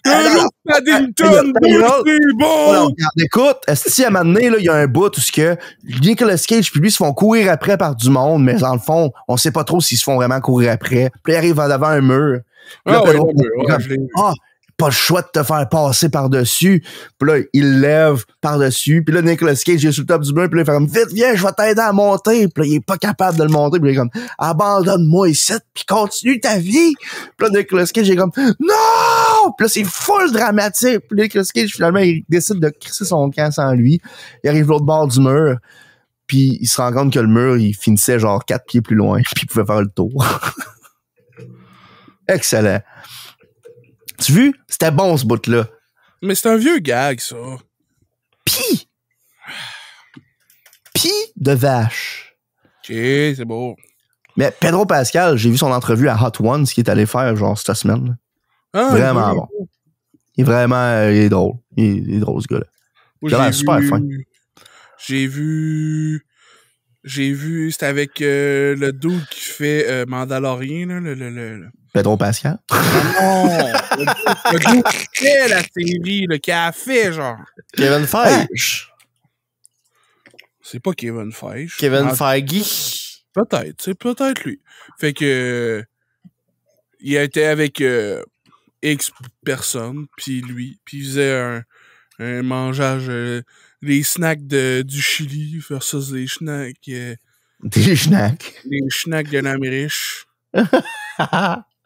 Paddington, c'est bon! Alors, regarde, écoute, si à un moment donné, là, il y a un bout où ce que Nicolas Cage puis lui se font courir après par du monde, mais dans le fond, on sait pas trop s'ils se font vraiment courir après. Puis là, il arrive devant un mur. Puis là, Pedro, pas le choix de te faire passer par-dessus. Puis là, il lève par-dessus. Puis là, Nicolas Cage, il est sur le top du mur. Puis là, il fait comme, vite, viens, je vais t'aider à monter. Puis là, il est pas capable de le monter. Puis là, il est comme, abandonne-moi ici, puis continue ta vie. Puis là, Nicolas Cage, il est comme, non! Puis là, c'est full dramatique. Puis là, Nicolas Cage, finalement, il décide de crisser son camp sans lui. Il arrive de l'autre bord du mur. Puis il se rend compte que le mur, il finissait genre 4 pieds plus loin. Puis il pouvait faire le tour. Excellent. Tu vu? C'était bon, ce bout-là. Mais c'est un vieux gag, ça. Pis de vache. Ok, c'est beau. Mais Pedro Pascal, j'ai vu son entrevue à Hot Ones qui est allé faire, genre, cette semaine. Ah, Vraiment oui. bon. Il est vraiment... il est drôle. Il est drôle, ce gars-là. Il a l'air super fin. J'ai vu, c'était avec le dude qui fait Mandalorien, là, le... Pedro Pascal. Non! Le dude qui fait la série, là, qui a fait, genre. Kevin Feige. C'est pas Kevin Feige. Kevin Feige. Peut-être, c'est peut-être lui. Fait que il a été avec X personnes, puis lui, puis il faisait un mangeage, les snacks du Chili versus les snacks Des schnacks. les snacks de l'Amérique.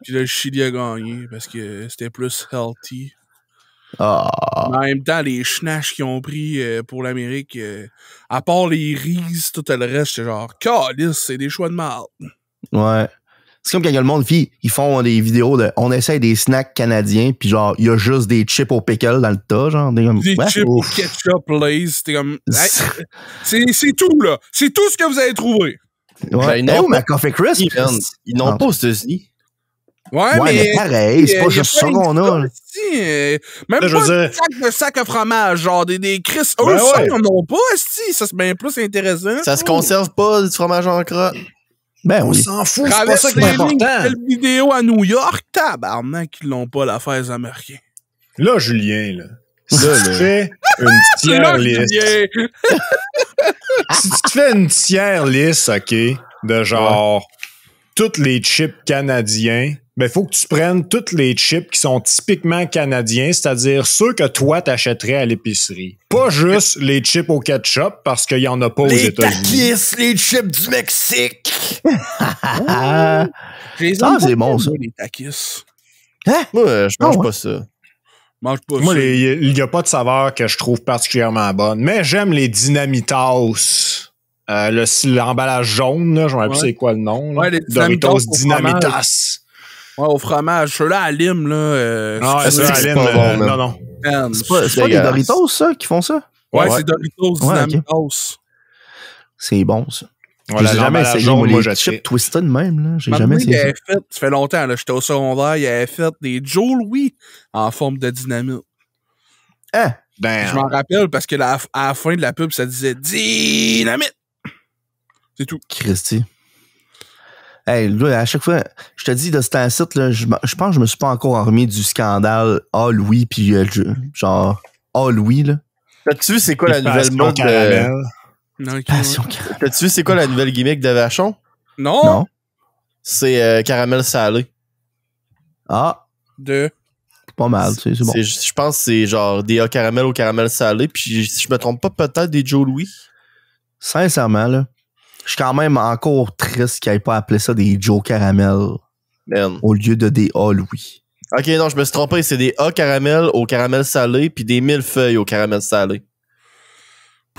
Puis là, le Chili a gagné parce que c'était plus healthy. Ah. Mais en même temps, les snacks qu'ils ont pris pour l'Amérique, à part les Reese, tout le reste, c'est genre, calice, c'est des choix de marde. Ouais. C'est comme quand il y a le monde, ils font des vidéos de, on essaye des snacks canadiens, puis genre, il y a juste des chips au pickle dans le tas, genre. Des chips au ketchup, Lay's, c'était comme, c'est tout, là. C'est tout ce que vous avez trouvé. Ouais. Ben, ma Coffee Crisp. Ils n'ont pas aux États-Unis. Ouais, mais pareil, c'est pas juste ça qu'on a. Même là, pas de sac à fromage, genre des crisps. Eux, ça, ils en ont pas, esti. Ça, c'est bien plus intéressant. Ça se conserve pas, du fromage en crotte. Ben On oui. s'en fout, c'est pas ça qui est important. Quelle vidéo à New York, tabarnak, qu'ils l'ont pas, l'affaire des Américains. Là, Julien, là. Si tu fais une tiers liste. Si tu te fais une tiers liste, OK, de genre tous les chips canadiens, ben faut que tu prennes tous les chips qui sont typiquement canadiens, c'est-à-dire ceux que toi t'achèterais à l'épicerie. Pas juste les chips au ketchup parce qu'il y en a pas aux États-Unis. Les chips du Mexique. C'est bon, ça. Les takis. Hein? Moi, je mange pas ça. Mange pas Moi, ça. il y a pas de saveur que je trouve particulièrement bonne, mais j'aime les Dynamitas L'emballage jaune, là, je me rappelle plus c'est quoi le nom. Là. Ouais, les Doritos Dynamitos Dynamitas. Ouais, au fromage. Ceux-là à lime, là. Ah, c'est à Lime. pas bon, man. Non. Man. C'est pas les Doritos, ça, qui font ça? Ouais, Ouais. c'est Doritos Ouais, Dynamitos. C'est bon, ça. Voilà, J'ai jamais l'emballage essayé, jaune, moi, moi, les je chips sais. twisted même, là. J'ai Maintenant, jamais il essayé ça. avait fait, ça fait longtemps, là, j'étais au secondaire, il avait fait des Joe Louis en forme de dynamite. Hein? Je m'en rappelle parce que à la fin de la pub, ça disait Dynamite! C'est tout. Christy. Hey, là, à chaque fois, je te dis, de ce temps-ci, là, je pense que je me suis pas encore remis du scandale Louis, puis genre, Louis, là. T'as-tu vu c'est quoi la nouvelle Passion mode de... caramel. Non, ok, Passion. ouais. T'as-tu vu c'est quoi la nouvelle gimmick de Vachon? Non! Non? C'est caramel salé. Ah, De. pas mal, tu sais, c'est bon. Je pense que c'est genre des caramel au caramel salé. Puis si je me trompe pas, peut-être des Joe Louis. Sincèrement, là, je suis quand même encore triste qu'ils n'aient pas appelé ça des Joe Caramel Man. au lieu de des Louis. Ok, non, je me suis trompé. C'est des caramel au caramel salé puis des millefeuilles au caramel salé.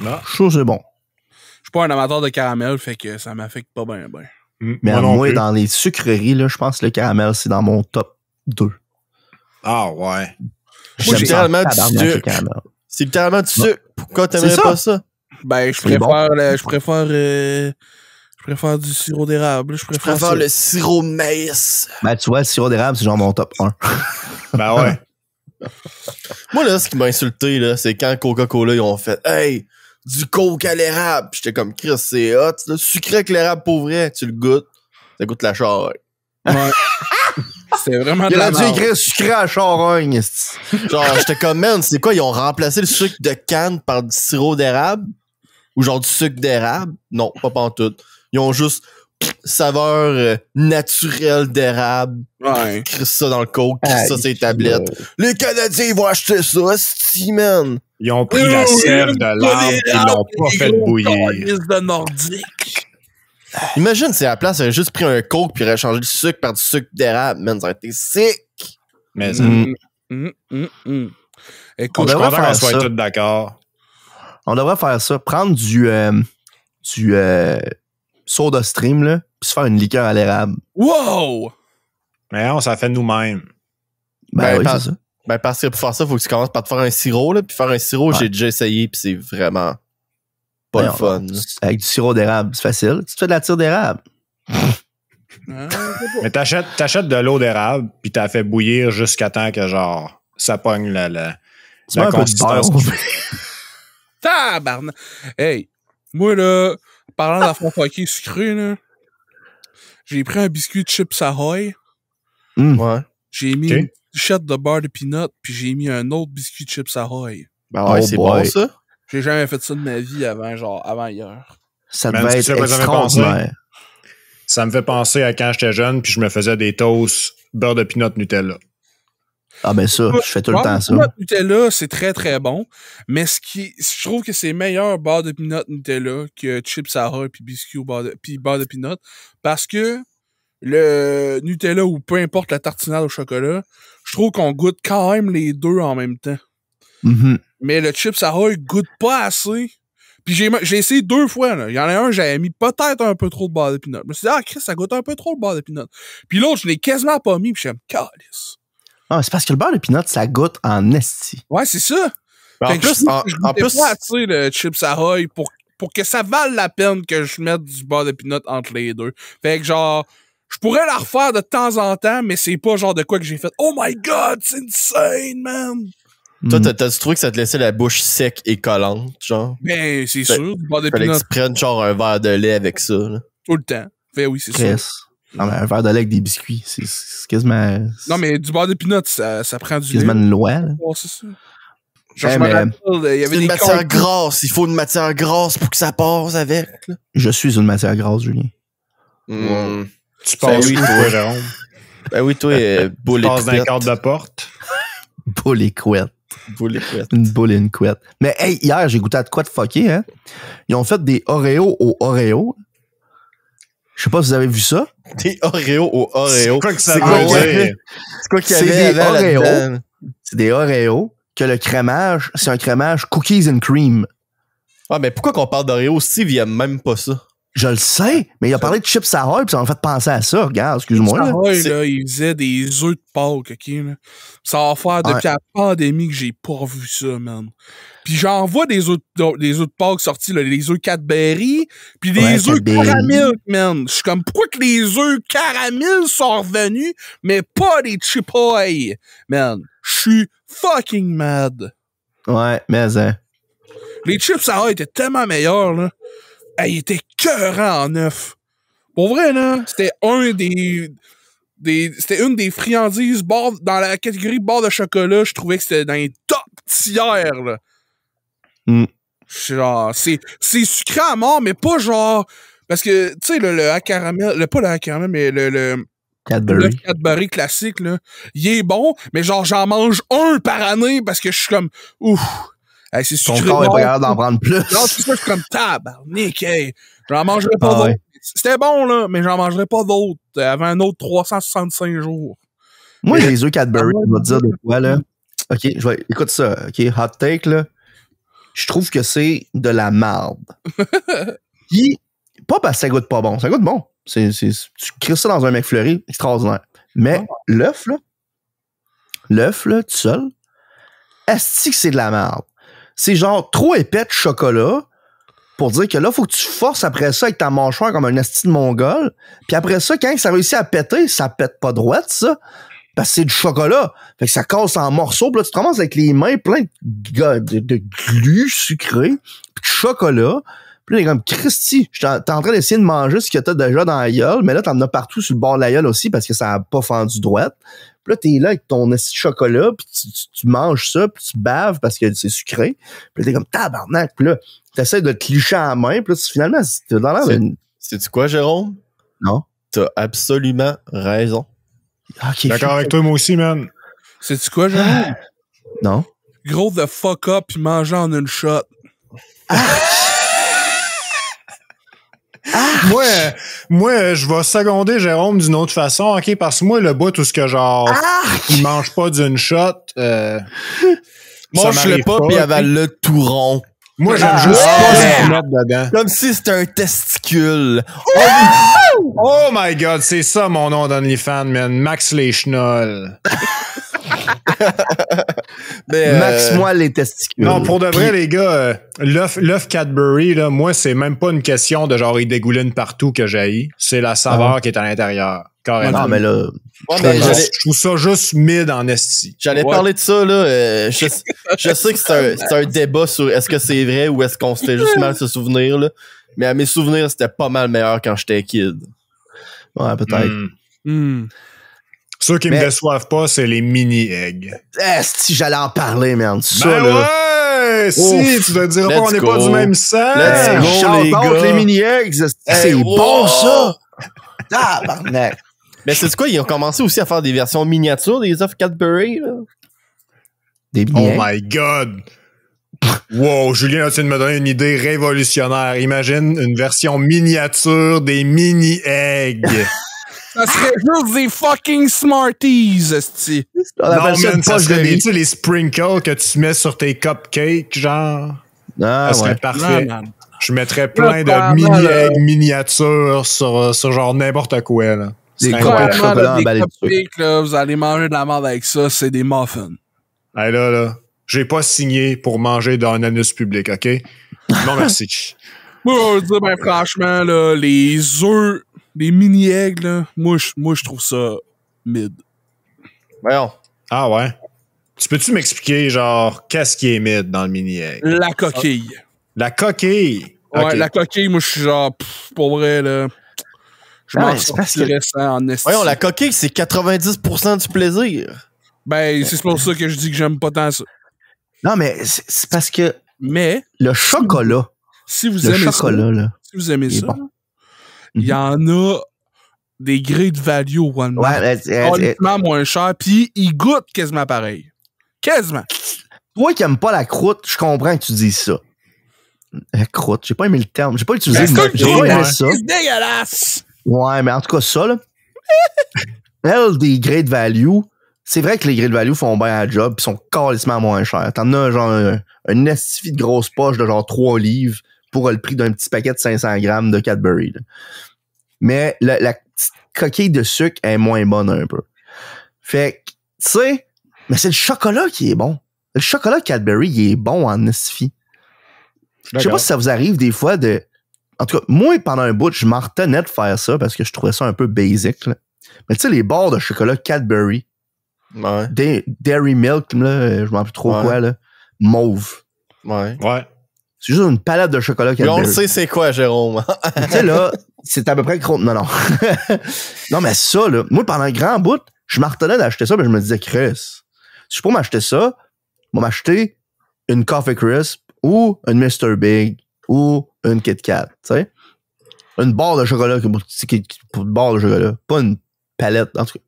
Non. Je trouve que c'est bon. Je suis pas un amateur de caramel, fait que ça m'affecte pas bien, ben. Mais Moi non moi, plus. dans les sucreries, là, je pense que le caramel, c'est dans mon top 2. Ah ouais. J'aime ça en littéralement, tabarnak, du le sucre. caramel. C'est littéralement du sucre. Pourquoi C'est t'aimerais ça. pas ça? Ben, je C'est bon. préfère du sirop d'érable. Je Je préfère préfère ça. le sirop de maïs. Ben, tu vois, le sirop d'érable, c'est genre mon top 1. Ben ouais. Moi, là, ce qui m'a insulté, là, c'est quand Coca-Cola, ils ont fait « Hey, du coke à l'érable! » J'étais comme « Chris, c'est hot, là. Sucré avec l'érable pour vrai. » Tu le goûtes. Ça goûte la charre. Ouais. C'était vraiment de Il la a dû merde. écrire sucré à charogne. esti. Genre, j'étais comme « Man, c'est quoi? Ils ont remplacé le sucre de canne par du sirop d'érable? Ou genre du sucre d'érable? » Non, pas pantoute. Ils ont juste saveur naturelle d'érable. Ouais. Crisse ça dans le coke, crisse ça Aïe, sur les tablettes. Les Canadiens, ils vont acheter ça, sti, man. Ils ont pris la sève de l'arbre et ils l'ont pas fait bouillir. De nordique. Imagine si à la place, il aurait juste pris un coke puis il aurait changé le sucre par du sucre d'érable, man. Ça aurait été sick. Mais Écoute, On je suis devrait content qu'on faire soit ça. tous d'accord. On devrait faire ça. Prendre du soda stream, là, puis se faire une liqueur à l'érable. wow! Mais on s'en fait nous-mêmes. Ben, oui, par- c'est ça. Ben, parce que pour faire ça, faut que tu commences par te faire un sirop, là. Puis faire un sirop, Ouais. j'ai déjà essayé, puis c'est vraiment pas Ben, le fun. Avec du sirop d'érable, c'est facile. Tu te fais de la tire d'érable. Mais t'achètes de l'eau d'érable, puis t'as fait bouillir jusqu'à temps que, genre, ça pogne la Tu mets un peu de beurre. consistance. Tabarnak! Hey, moi, là, parlant d'affaires fuckées sucrées, là, j'ai pris un biscuit de chips Ahoy, Ouais. j'ai mis Ok. une shot de beurre de peanut, puis j'ai mis un autre biscuit de chips Ahoy. Ben ouais, Oh c'est boy. bon, ça. J'ai jamais fait ça de ma vie avant hier. Ça Man, devait tu sais être quoi ça me fait penser? extraordinaire. Ça me fait penser à quand j'étais jeune, puis je me faisais des toasts beurre de pinot Nutella. Ah ben ça, je fais tout le Beurre temps de ça. peanut Nutella, c'est très très bon, mais je trouve que c'est meilleur beurre de peanut Nutella que chips Ahoy puis biscuit au beurre de peanut, parce que le Nutella ou peu importe la tartinade au chocolat, je trouve qu'on goûte quand même les deux en même temps. Mhm. Mais le chips Ahoy goûte pas assez. Puis j'ai essayé 2 fois, là. Il y en a un, j'avais mis peut-être un peu trop de beurre de peanut. Je me suis dit, ah, Chris, ça goûte un peu trop le beurre de peanut. Puis l'autre, je l'ai quasiment pas mis, puis je suis comme, calice. Ah, c'est parce que le beurre de peanut, ça goûte en esti. Ouais, c'est ça. Ben, Fait en que plus, je en goûtais plus, pas assez le chips Ahoy pour que ça vale la peine que je mette du beurre de peanut entre les deux. Fait que genre, je pourrais la refaire de temps en temps, mais c'est pas genre de quoi que j'ai fait. Oh my god, c'est insane, man! toi, Mhm. t'as-tu trouvé que ça te laissait la bouche sec et collante, genre? Ben, c'est Fait- sûr, du beurre de Fallait que peanut tu prennes genre un verre de lait avec ça, là. tout le temps. Fait oui, c'est ça. Chris. Non, mais un verre de lait avec des biscuits, c'est quasiment... Non, mais du beurre de peanut, ça prend du c'est quasiment lait. une loi, là. Ouais, c'est ça. Genre, Eh, je me mais- rappelle, il y C'est avait une des matière cartes- grasse. Il faut une matière grasse pour que ça passe avec, là. Je suis une matière grasse, Julien. Mm. Tu passes oui, où, toi, Jérôme? Ben oui, toi, boule Tu et passes d'un couette. cadre de porte. Boule et couette. Boule et couette. Une boule et une couette. Mais hey, hier, j'ai goûté à de quoi de fucké, hein? Ils ont fait des Oreos au Oreo. Je sais pas si vous avez vu ça. Des Oreos au Oreo. C'est quoi que ça C'est veut quoi dire? qu'il y avait? C'est quoi qu'il y C'est avait des avant Oreos. là-dedans? C'est des Oreos que le crémage, c'est un crémage cookies and cream. Ah, mais pourquoi qu'on parle d'Oreo? Steve, il aime même pas ça. Je le sais, mais il a parlé de Chips Ahoy pis ça m'a fait penser à ça. Regarde, excuse-moi. Là. Ahoy, là, il faisait des œufs de Pâques, OK, là. Ça va faire depuis la pandémie que j'ai pas vu ça, man. Puis j'en vois des œufs de Pâques sortis, là, les œufs Cadbury, puis des œufs caramel, man. Je suis comme, pourquoi que les œufs caramel sont revenus, mais pas des Chips Ahoy, man? Je suis fucking mad. Ouais, mais Les Chips Ahoy étaient tellement meilleurs, là. Hey, il était cœurant en neuf. Pour vrai, là, c'était c'était une des friandises dans la catégorie barre de chocolat. Je trouvais que c'était dans les top tiers, là. Genre, c'est sucré à mort, mais pas genre... Parce que, tu sais, le caramel... Pas le caramel, mais le Cadbury classique, là, il est bon, mais genre, j'en mange un par année parce que je suis comme... Ouf! Hey, c'est sucré. Ton corps est pas capable d'en prendre plus. Non, c'est ça, je suis comme tabarnak, hey. J'en mangerai pas d'autres. Ouais. C'était bon, là, mais j'en mangerai pas d'autres. Avant un autre 365 jours. Moi, les œufs Cadbury, je vais te dire de quoi, là. OK, écoute ça. OK, hot take, là. Je trouve que c'est de la marde. Puis, pas parce que ça goûte pas bon. Ça goûte bon. Tu crisses ça dans un McFlurry, extraordinaire. Mais l'œuf, tout seul, est-ce que c'est de la merde? C'est genre trop épais de chocolat pour dire que là, faut que tu forces après ça avec ta mâchoire comme un esti de mongol. Puis après ça, quand ça réussit à péter, ça pète pas droite, ça. Parce que c'est du chocolat. Fait que ça casse en morceaux. Puis là, tu te ramasses avec les mains pleines de glu sucré, puis de chocolat. Puis là, t'es comme, Christy, t'es en train d'essayer de manger ce que t'as déjà dans la gueule, mais là, t'en as partout sur le bord de la gueule aussi parce que ça a pas fendu droite. Puis là, t'es là avec ton esti de chocolat, puis tu manges ça, puis tu baves parce que c'est sucré. Puis là, t'es comme, tabarnak. Puis là, t'essaies de te licher à la main, puis là, finalement, t'es dans l'air d'une... Sais-tu quoi, Jérôme? Non. T'as absolument raison. Okay, d'accord avec toi, moi aussi, man. Sais-tu quoi, Jérôme? Non. Gros the fuck up puis manger en une shot. Moi, je vais seconder Jérôme d'une autre façon, OK? Parce que moi, le bout, tout ce que genre, il mange pas d'une shot, mange-le pas pis avale-le tout rond. Moi, j'aime juste pas se mettre dedans. Comme si c'était un testicule. Oh my God, c'est ça mon nom d'OnlyFans, man. Max les chenolles. Max-moi les testicules. Non, pour de vrai, les gars, l'œuf Cadbury, là, moi, c'est même pas une question de genre, il dégouline partout que j'haïs. C'est la saveur qui est à l'intérieur. Carrément. Non, mais là... je trouve ça juste mid en esti. J'allais parler de ça, là. Je sais que c'est un débat sur est-ce que c'est vrai ou est-ce qu'on se fait juste mal se souvenir, là. Mais à mes souvenirs, c'était pas mal meilleur quand j'étais kid. Ouais, peut-être. Ceux qui me déçoivent pas, c'est les mini-eggs. Si j'allais en parler, merde. Ça, ben là. Ouais! Si, tu te diras pas qu'on n'est pas du même sang! Let's go, les mini-eggs! C'est bon, ça! Tabarnak! Mais c'est quoi, ils ont commencé aussi à faire des versions miniatures des œufs Cadbury, là? Des mini-eggs? Oh my God! Wow, Julien, tu viens de me donner une idée révolutionnaire. Imagine une version miniature des mini-eggs. Ça serait juste des fucking Smarties, esti. Non, man, ça serait les sprinkles que tu mets sur tes cupcakes, genre. Ça serait parfait. Non, je mettrais plein de mini-eggs miniatures sur genre n'importe quoi, là. Des chocolat emballés cupcakes, là, vous allez manger de la merde avec ça, c'est des muffins. Hey, là, j'ai pas signé pour manger dans un anus public, OK? Non, merci. Moi, je veux dire, ben, franchement, là, les œufs, les mini-eggs, là, moi, je trouve ça mid. Voyons. Ah ouais? Tu peux-tu m'expliquer, genre, qu'est-ce qui est mid dans le mini-egg? La coquille. La coquille? Ouais, okay. La coquille, moi, je suis genre, pour vrai, là, je mange ça intéressant en estime. Voyons, la coquille, c'est 90% du plaisir. Ben, c'est pour ça que je dis que j'aime pas tant ça. Non, mais c'est parce que... Mais... Le chocolat. Si vous aimez ça, si vous aimez ça, il y en a des great value au Walmart. Honnêtement, moins cher, puis ils goûtent quasiment pareil. Quasiment. Toi qui n'aimes pas la croûte, je comprends que tu dises ça. La croûte, j'ai pas aimé le terme. J'ai pas utilisé le terme. J'ai pas aimé ça. C'est dégueulasse! Ouais, mais en tout cas, ça, là. Elle, des great value, c'est vrai que les Grill Value font bien la job pis sont carrément moins chers. T'en as genre un estifi de grosse poche de genre 3 livres pour le prix d'un petit paquet de 500 grammes de Cadbury. Là. Mais la petite coquille de sucre est moins bonne un peu. Fait que, tu sais, mais c'est le chocolat qui est bon. Le chocolat Cadbury, il est bon en estifi. Je sais pas si ça vous arrive des fois de... En tout cas, moi, pendant un bout, je m'en retenais de faire ça parce que je trouvais ça un peu basic. Là. Mais tu sais, les barres de chocolat Cadbury, Ouais. Dairy Milk, là, je m'en rappelle trop quoi, là, mauve. Ouais. C'est juste une palette de chocolat Mais Cadbury. on le sait c'est quoi, Jérôme. Tu sais, là, c'est à peu près gros. Non. Non, mais ça, là, moi, pendant un grand bout, je m'en retenais d'acheter ça, mais je me disais, Chris, si je peux m'acheter ça, je vais m'acheter une Coffee Crisp ou une Mr. Big ou une Kit Kat, tu sais. Une barre de chocolat, une barre de chocolat, pas une palette, en tout cas.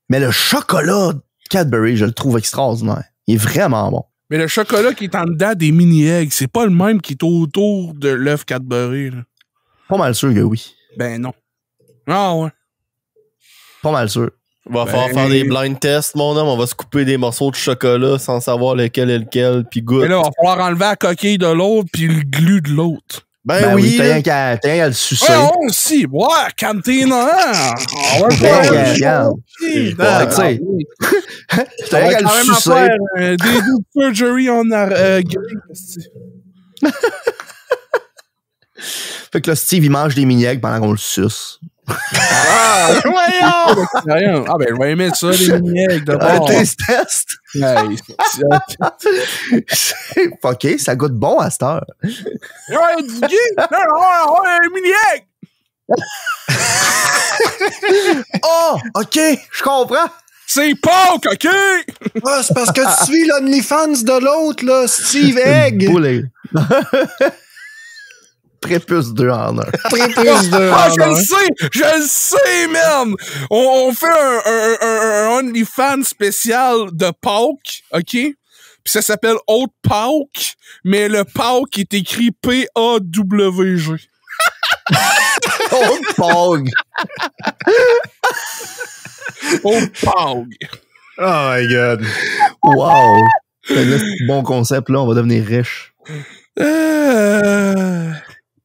Mais le chocolat Cadbury, je le trouve extraordinaire. Il est vraiment bon. Mais le chocolat qui est en dedans des mini-eggs, c'est pas le même qui est autour de l'œuf Cadbury. Là. Pas mal sûr que oui. Ben non. Ah ouais. Pas mal sûr. On va falloir faire des blind tests, mon homme. On va se couper des morceaux de chocolat sans savoir lequel est lequel, puis goûte. Mais là, il va falloir enlever la coquille de l'autre puis le glu de l'autre. Ben oui, t'as rien qu'à le sucer. Ah, on aussi. Ouais, cantina. On va Ben, regarde. T'as T'as rien qu'à le sucer. Des doux surgery en grille. Fait que là, Steve, il mange des mini-eggs pendant qu'on le suce. Ah, voyons! Ah, ben, je vais aimer ça, les mini-eggs de bord. Un taste test. Hey, OK, ça goûte bon à cette heure. ouais, du gay! Non, un mini-egg! Oh, OK, je comprends. C'est Pâques, OK? Ah, c'est parce que tu suis l'OnlyFans de l'autre, là, Steve Egg. Boulet. Prépuce 2 en 1. Prépuce de. Ah, je le sais, man! On fait un OnlyFans spécial de Pâques, OK? Puis ça s'appelle Haute Pâques, mais le Pâques est écrit P-A-W-G. Haute Pâques. Haute Pâques. Oh my God. Wow. C'est un bon concept, là, on va devenir riche.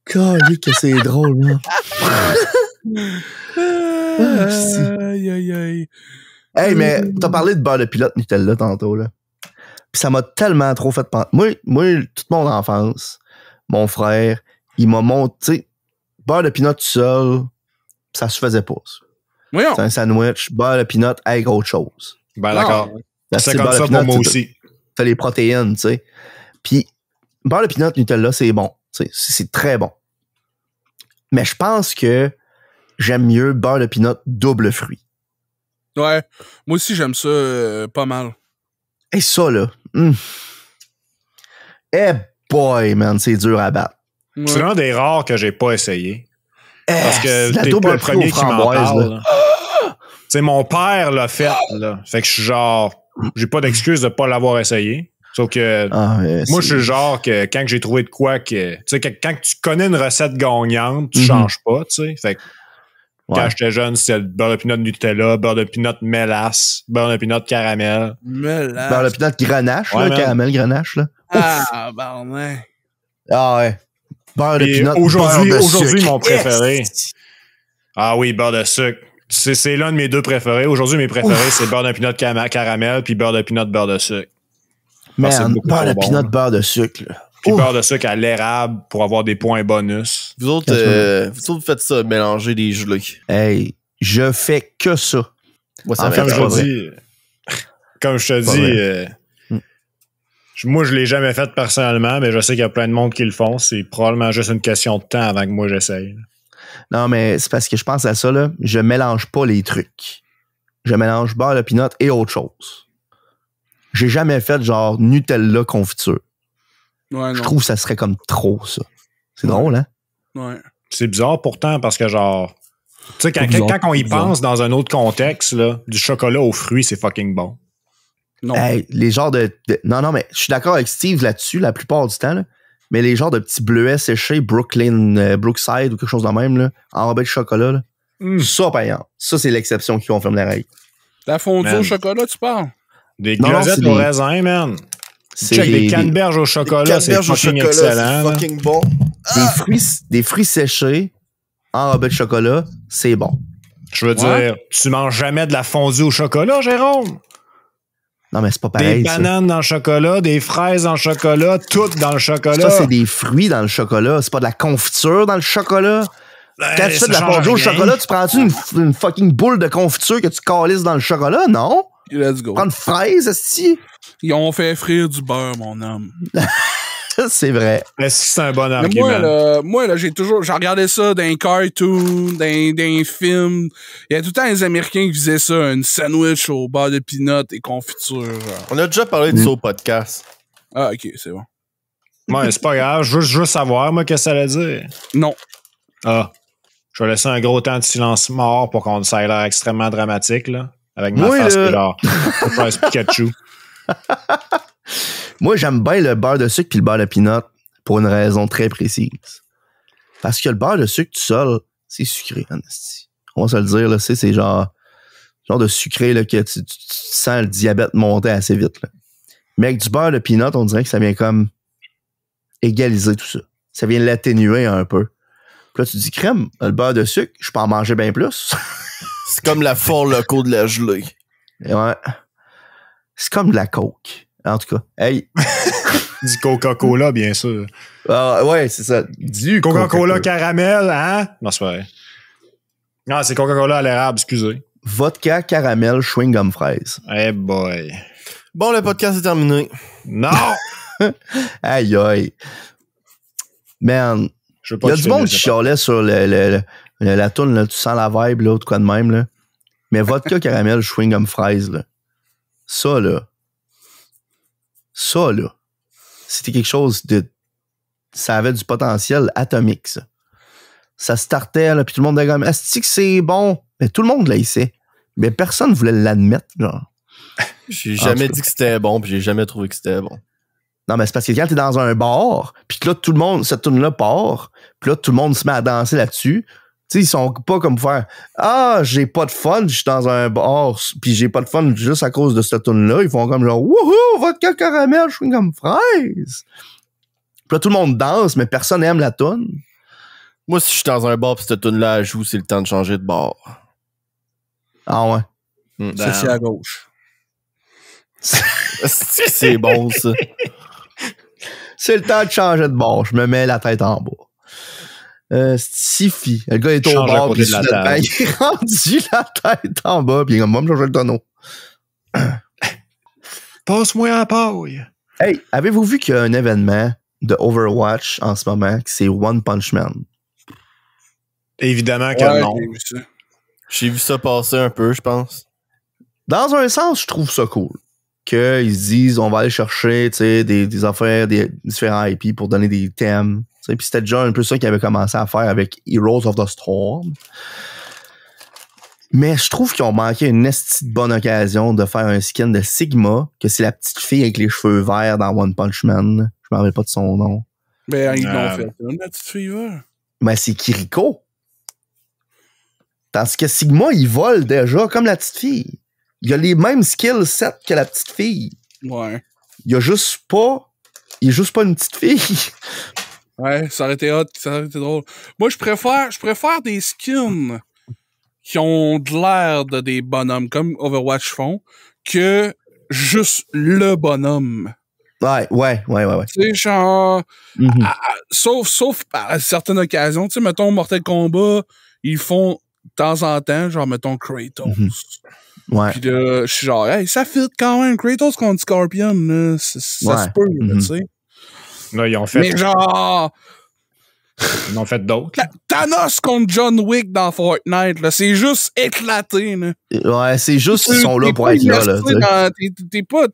Calé que c'est drôle, là. Aïe, aïe, aïe. Hey, mais t'as parlé de beurre de pilote Nutella tantôt, là. Pis ça m'a tellement trop fait penser. Moi, toute mon enfance, mon frère, il m'a montré, tu sais, beurre de pinot tout seul, ça se faisait pas. Voyons. C'est un sandwich, beurre de pinot avec autre chose. Ben d'accord. C'est comme beurre ça de pour peanut, moi aussi. T'as les protéines, tu sais. Puis, beurre de pinot Nutella, c'est bon. C'est très bon. Mais je pense que j'aime mieux beurre de pinot double fruit. Ouais. Moi aussi, j'aime ça pas mal. Et ça, là. Eh boy, man, c'est dur à battre. Ouais. C'est l'un des rares que j'ai pas essayé. Parce que la t'es double pas le fruit premier aux qui m'en framboises, parle. là. Tu sais, mon père l'a fait, là. Fait que je suis genre, j'ai pas d'excuse de pas l'avoir essayé. Sauf que moi, je suis le genre que quand j'ai trouvé de quoi que, tu sais, quand tu connais une recette gagnante, tu changes pas, tu sais. Fait que quand j'étais jeune, c'était le beurre de pinot Nutella, beurre de pinot mélasse, beurre de pinot caramel. Mélasse. Beurre de pinot grenache, là, caramel grenache, là. Ah, ben, Ah ouais. Beurre de pinot. Aujourd'hui, mon préféré. Ah oui, beurre de sucre. C'est l'un de mes deux préférés. Aujourd'hui, mes préférés, c'est beurre de pinot caramel puis beurre de pinot beurre de sucre. Man, beurre de bon, pinot beurre de sucre, là. Puis beurre de sucre à l'érable pour avoir des points bonus. Vous autres, faites ça, mélanger des gelées. Hey, je fais que ça. Moi, ça Comme m'intéresse. je te dis, moi, je l'ai jamais fait personnellement, mais je sais qu'il y a plein de monde qui le font. C'est probablement juste une question de temps avant que moi j'essaye. Non, mais c'est parce que je pense à ça, là. Je mélange pas les trucs. Je mélange beurre de pinot et autre chose. J'ai jamais fait genre Nutella confiture. Ouais, je trouve que ça serait comme trop, ça. C'est drôle, hein? Ouais. C'est bizarre pourtant parce que genre, tu sais, quand on y pense dans un autre contexte, là, du chocolat aux fruits, c'est fucking bon. Non. Hey, les genres de... Non, mais je suis d'accord avec Steve là-dessus la plupart du temps, là. Mais les genres de petits bleuets séchés, Brookside ou quelque chose de même, là, enrobés de chocolat, là, ça, par exemple, ça, c'est l'exception qui confirme la règle. La fondue au chocolat, tu parles? Des noisettes au raisin, man. Check des canneberges au chocolat, c'est fucking excellent. C'est fucking bon. Des fruits séchés enrobés de chocolat, c'est bon. Je veux dire, tu manges jamais de la fondue au chocolat, Jérôme? Non, mais c'est pas pareil. Des bananes dans le chocolat, des fraises dans le chocolat, tout dans le chocolat. Ça, c'est des fruits dans le chocolat. C'est pas de la confiture dans le chocolat. Quand tu fais de la fondue au chocolat, tu prends-tu une fucking boule de confiture que tu calisses dans le chocolat? Non? Let's go. Prends une fraise, esti. Ils ont fait frire du beurre, mon homme. C'est vrai. Est-ce que c'est un bon argument? Moi, là, j'ai regardé ça dans un cartoon, dans un film. Il y a tout le temps les Américains qui faisaient ça, une sandwich au beurre de peanut et confiture. Genre. On a déjà parlé de ça au podcast. Ah, ok, c'est bon. Ouais, c'est pas grave. Je veux savoir, moi, qu'est-ce que ça allait dire. Non. Ah. Je vais laisser un gros temps de silence mort pour qu'on ça ait l'air extrêmement dramatique, là. Avec ma face, genre, Pikachu. Moi, j'aime bien le beurre de sucre puis le beurre de peanut pour une raison très précise. Parce que le beurre de sucre tout seul, c'est sucré, honesty. On va se le dire, là, c'est genre de sucré là, que tu sens le diabète monter assez vite. Là. Mais avec du beurre de peanut, on dirait que ça vient comme égaliser tout ça. Ça vient l'atténuer un peu. Puis là, tu dis crème, le beurre de sucre, je peux en manger bien plus. C'est comme la Four Loko de la gelée. Ouais. C'est comme de la coke. En tout cas, hey. Du Coca-Cola, bien sûr. Ouais, c'est ça. Du Coca-Cola caramel, hein? Non, c'est vrai. Non, c'est Coca-Cola à l'érable, excusez. Vodka, caramel, chewing-gum fraise. Eh boy. Bon, le podcast est terminé. Non! Aïe, aïe. Man, il y a du monde qui chialait sur la toune, là, tu sens la vibe, là, ou de quoi de même, là. Mais vodka, caramel, chewing-gum fraise, là. Ça, là, c'était quelque chose de... Ça avait du potentiel atomique, ça. Ça startait, là, puis tout le monde disait comme, est-ce que c'est bon? Mais tout le monde l'haïssait. Mais personne voulait l'admettre, genre. J'ai jamais dit que c'était bon, puis j'ai jamais trouvé que c'était bon. Non, mais c'est parce que quand t'es dans un bar, puis que là, tout le monde, cette tune-là part, puis là, tout le monde se met à danser là-dessus. Tu sais, ils sont pas comme pour faire « Ah, j'ai pas de fun, je suis dans un bar, puis j'ai pas de fun juste à cause de cette tune-là. » Ils font comme genre « Wouhou, vodka caramel, je suis comme fraise. » Puis là, tout le monde danse, mais personne aime la tune. Moi, si je suis dans un bar pis cette tune-là joue, c'est le temps de changer de bar. Ah ouais? Ça, c'est à gauche. C'est bon, ça. C'est le temps de changer de bar. Je me mets la tête en bas. Stifi. Le gars est au bar, pis il est rendu la tête en bas, pis il est comme, moi, me changer le tonneau. Passe-moi à la paille. Hey, avez-vous vu qu'il y a un événement de Overwatch en ce moment, qui c'est One Punch Man? Évidemment que non. J'ai vu ça passer un peu, je pense. Dans un sens, je trouve ça cool. Qu'ils se disent, on va aller chercher, tu sais, des affaires, des différents IP pour donner des thèmes. Puis c'était déjà un peu ça qu'ils avaient commencé à faire avec Heroes of the Storm. Mais je trouve qu'ils ont manqué une esti de bonne occasion de faire un skin de Sigma, que c'est la petite fille avec les cheveux verts dans One Punch Man. Je me rappelle pas de son nom. Mais ils l'ont fait. La petite fille verte. Mais c'est Kiriko. Tandis que Sigma, il vole déjà comme la petite fille. Il a les mêmes skill sets que la petite fille. Ouais. Il est juste pas une petite fille. Ouais, ça aurait été hot, ça aurait été drôle. Moi, je préfère des skins qui ont de l'air de des bonhommes, comme Overwatch font, que juste le bonhomme. Ouais. Tu sais, genre... sauf à certaines occasions. Tu sais, mettons, Mortal Kombat, ils font de temps en temps, genre, mettons, Kratos. Ouais. Pis là, je suis genre, hey, ça fit quand même, Kratos contre Scorpion, là, ça se peut, tu sais. Là, ils ont fait... Mais genre... Ils en ont fait d'autres. Thanos contre John Wick dans Fortnite, là, c'est juste éclaté, là. Ouais, c'est juste qu'ils sont là pour être là. T'es pas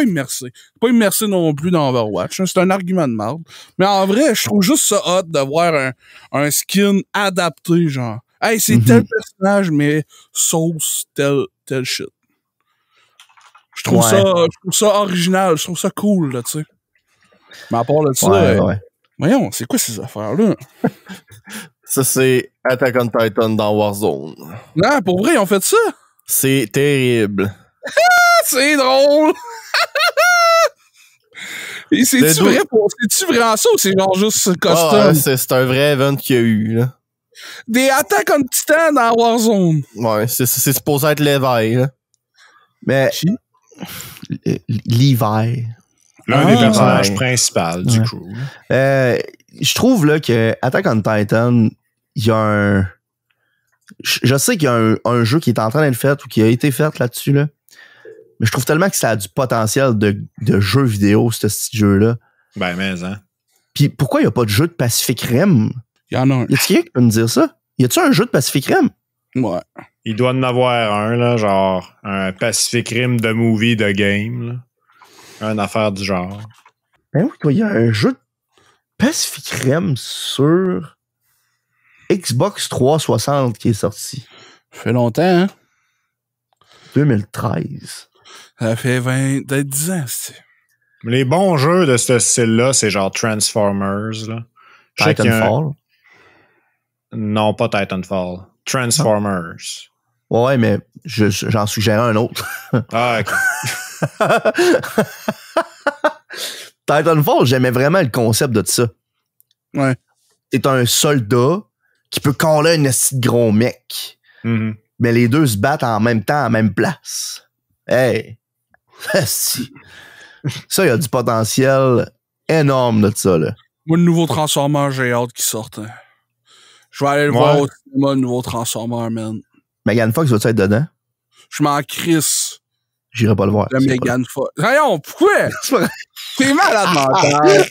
immersé. T'es pas immersé non plus dans Overwatch. Hein, c'est un argument de merde. Mais en vrai, je trouve juste ça hot de voir un skin adapté, genre. Hey, c'est tel personnage, mais sauce tel shit. Je trouve ça original, je trouve ça cool, là, tu sais. Mais à part de ça, voyons, c'est quoi ces affaires-là? Ça, c'est Attack on Titan dans Warzone. Non, pour vrai, ils ont fait ça? C'est terrible. C'est drôle! Et c'est-tu vraiment ça ou c'est genre juste custom? Ah, c'est un vrai event qu'il y a eu, là. Des attaques on Titan dans Warzone. Ouais, c'est supposé être l'éveil, là. Mais Levi. L'un des personnages principaux du crew. Je trouve là que Attack on Titan, il y a un... Je sais qu'il y a un jeu qui est en train d'être fait ou qui a été fait là-dessus, là. Mais je trouve tellement que ça a du potentiel de jeu vidéo, ce petit jeu-là. Ben, mais, hein. Puis pourquoi il n'y a pas de jeu de Pacific Rim? Il y en a un. Y a-t-il quelqu'un qui peut me dire ça? Y a-t-il un jeu de Pacific Rim? Ouais. Il doit en avoir un, là, genre un Pacific Rim de movie de game, là. Une affaire du genre. Ben oui, quoi, il y a un jeu de Pacific Rim sur Xbox 360 qui est sorti. Ça fait longtemps, hein? 2013. Ça fait 10 ans, c'est... Les bons jeux de ce style-là, c'est genre Transformers, là. Je sais qu'il y a Titanfall. Non, pas Titanfall. Transformers. Ouais, mais j'en suggère un autre. Ah, ok. Titanfall, j'aimais vraiment le concept de ça. Ouais. T'es un soldat qui peut coller un esti de gros mec. Mhm. Mais les deux se battent en même temps, à la même place. Hey! Si. Ça, il y a du potentiel énorme de ça, là. Moi, le nouveau Transformer, j'ai hâte qu'il sorte. Hein. Je vais aller le voir au cinéma, le nouveau Transformer, man. Megan Fox va-tu être dedans? Je m'en crisse. J'irai pas le voir. Le Megan Fox. Voyons, pourquoi? T'es malade mental.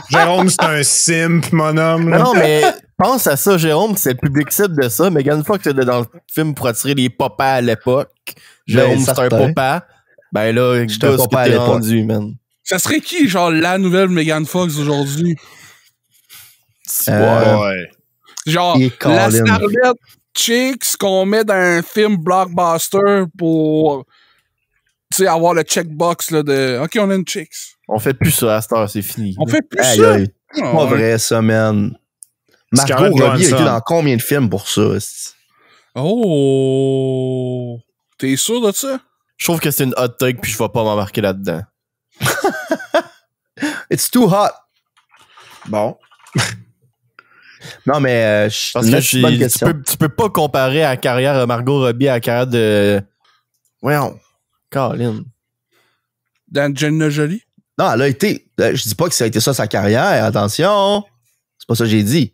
Jérôme, c'est un simp, mon homme. Là. Non, mais pense à ça, Jérôme, c'est le public cible de ça. Megan Fox était dans le film pour attirer les papas à l'époque. Jérôme, c'est un papa. Ben là, j'étais un papa à l'époque. Rendu, man. Ça serait qui, genre, la nouvelle Megan Fox d'aujourd'hui? Ouais. Genre, la Starlet Chicks qu'on met dans un film blockbuster pour, tu sais, avoir le checkbox, là, de, OK, on a une Chicks. On fait plus ça à cette heure, c'est fini. On fait plus ça. C'est pas vrai, ça, man. Margot Robbie a été dans combien de films pour ça? Oh! T'es sûr de ça? Je trouve que c'est une hot take puis je vais pas m'embarquer là-dedans. It's too hot. Bon. Non, mais parce que tu peux pas comparer la carrière de Margot Robbie à la carrière de... Voyons. Colin. d'Angelina Jolie? Non, elle a été... Je dis pas que ça a été ça sa carrière. Attention. C'est pas ça que j'ai dit.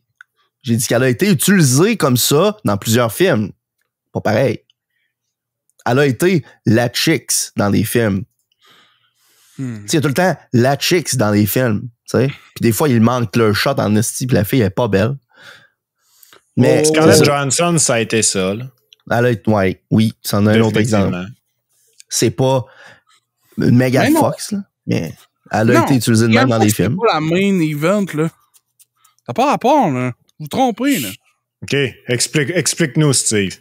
J'ai dit qu'elle a été utilisée comme ça dans plusieurs films. Pas pareil. Elle a été la Chicks dans des films. Tu sais, il y a tout le temps la Chicks dans les films. Tu sais. Puis des fois, il manque le shot en esti, puis la fille elle est pas belle. Mais Scarlett Johansson, ça a été ça. Là. Elle a été, ouais, oui, c'en a un autre exemple. C'est pas Megan Fox, là, mais elle a été utilisée de même dans des films. C'est pas la main event, là. Ça n'a pas rapport, là. Vous vous trompez, là. OK. Explique-nous, Steve.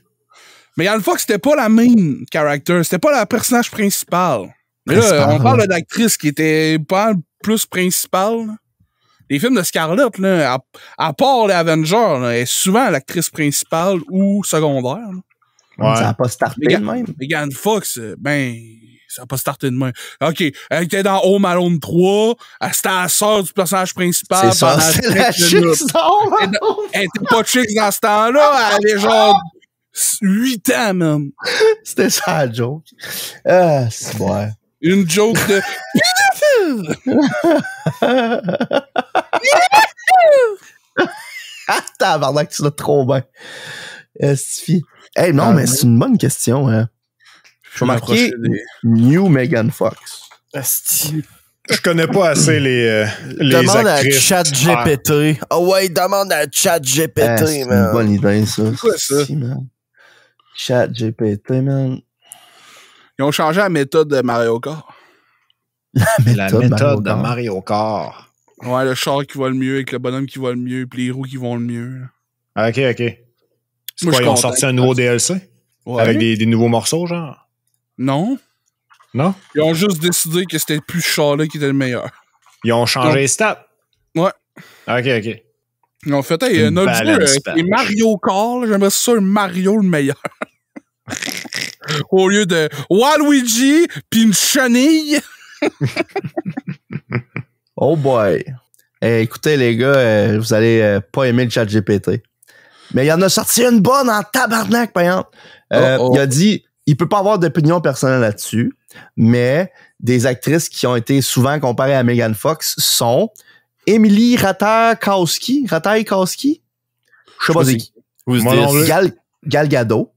Megan Fox, c'était pas la main character. C'était pas la personnage principal. Mais là, on parle d'actrice qui était pas plus principale. Là. Les films de Scarlett, là, à part les Avengers, là, elle est souvent l'actrice principale ou secondaire. Là. Ouais. Ça n'a pas starté de même. Megan Fox, ben, ça n'a pas starté de même. OK, elle était dans Home Alone 3, c'était la sœur du personnage principal. C'est ça, c'est la Chicks dans elle était pas chick dans ce temps-là, elle avait genre 8 ans, même. C'était ça, la joke. Ah, c'est bon. Une joke de... Tabarnak, tu l'as trop bien. Hey, non, mais c'est une bonne question. Hein. Je vais marquer New Megan Fox. Je connais pas assez les demande actrices. À ChatGPT. Oh ouais, demande à ChatGPT, c'est une bonne idée, ça. C'est quoi ça? ChatGPT, man. Ils ont changé la méthode de Mario Kart. La méthode de Mario Kart. Ouais, le char qui va le mieux, avec le bonhomme qui va le mieux, puis les roues qui vont le mieux. OK. C'est quoi, ils ont sorti un nouveau DLC? Ouais. Avec des nouveaux morceaux, genre? Non. Non? Ils ont juste décidé que c'était plus ce char-là qui était le meilleur. Ils ont changé les stats? Ouais. OK. Ils ont fait, notre jeu, c'est Mario Kart, j'aimerais ça, Mario le meilleur. Au lieu de Waluigi pis une chenille. Oh boy. Écoutez, les gars, vous allez pas aimer le chat GPT. Mais il en a sorti une bonne en tabarnak, par exemple. Il a dit, il peut pas avoir d'opinion personnelle là-dessus, mais des actrices qui ont été souvent comparées à Megan Fox sont Emily Ratajkowski. Je sais pas c'est qui. Gal Gadot.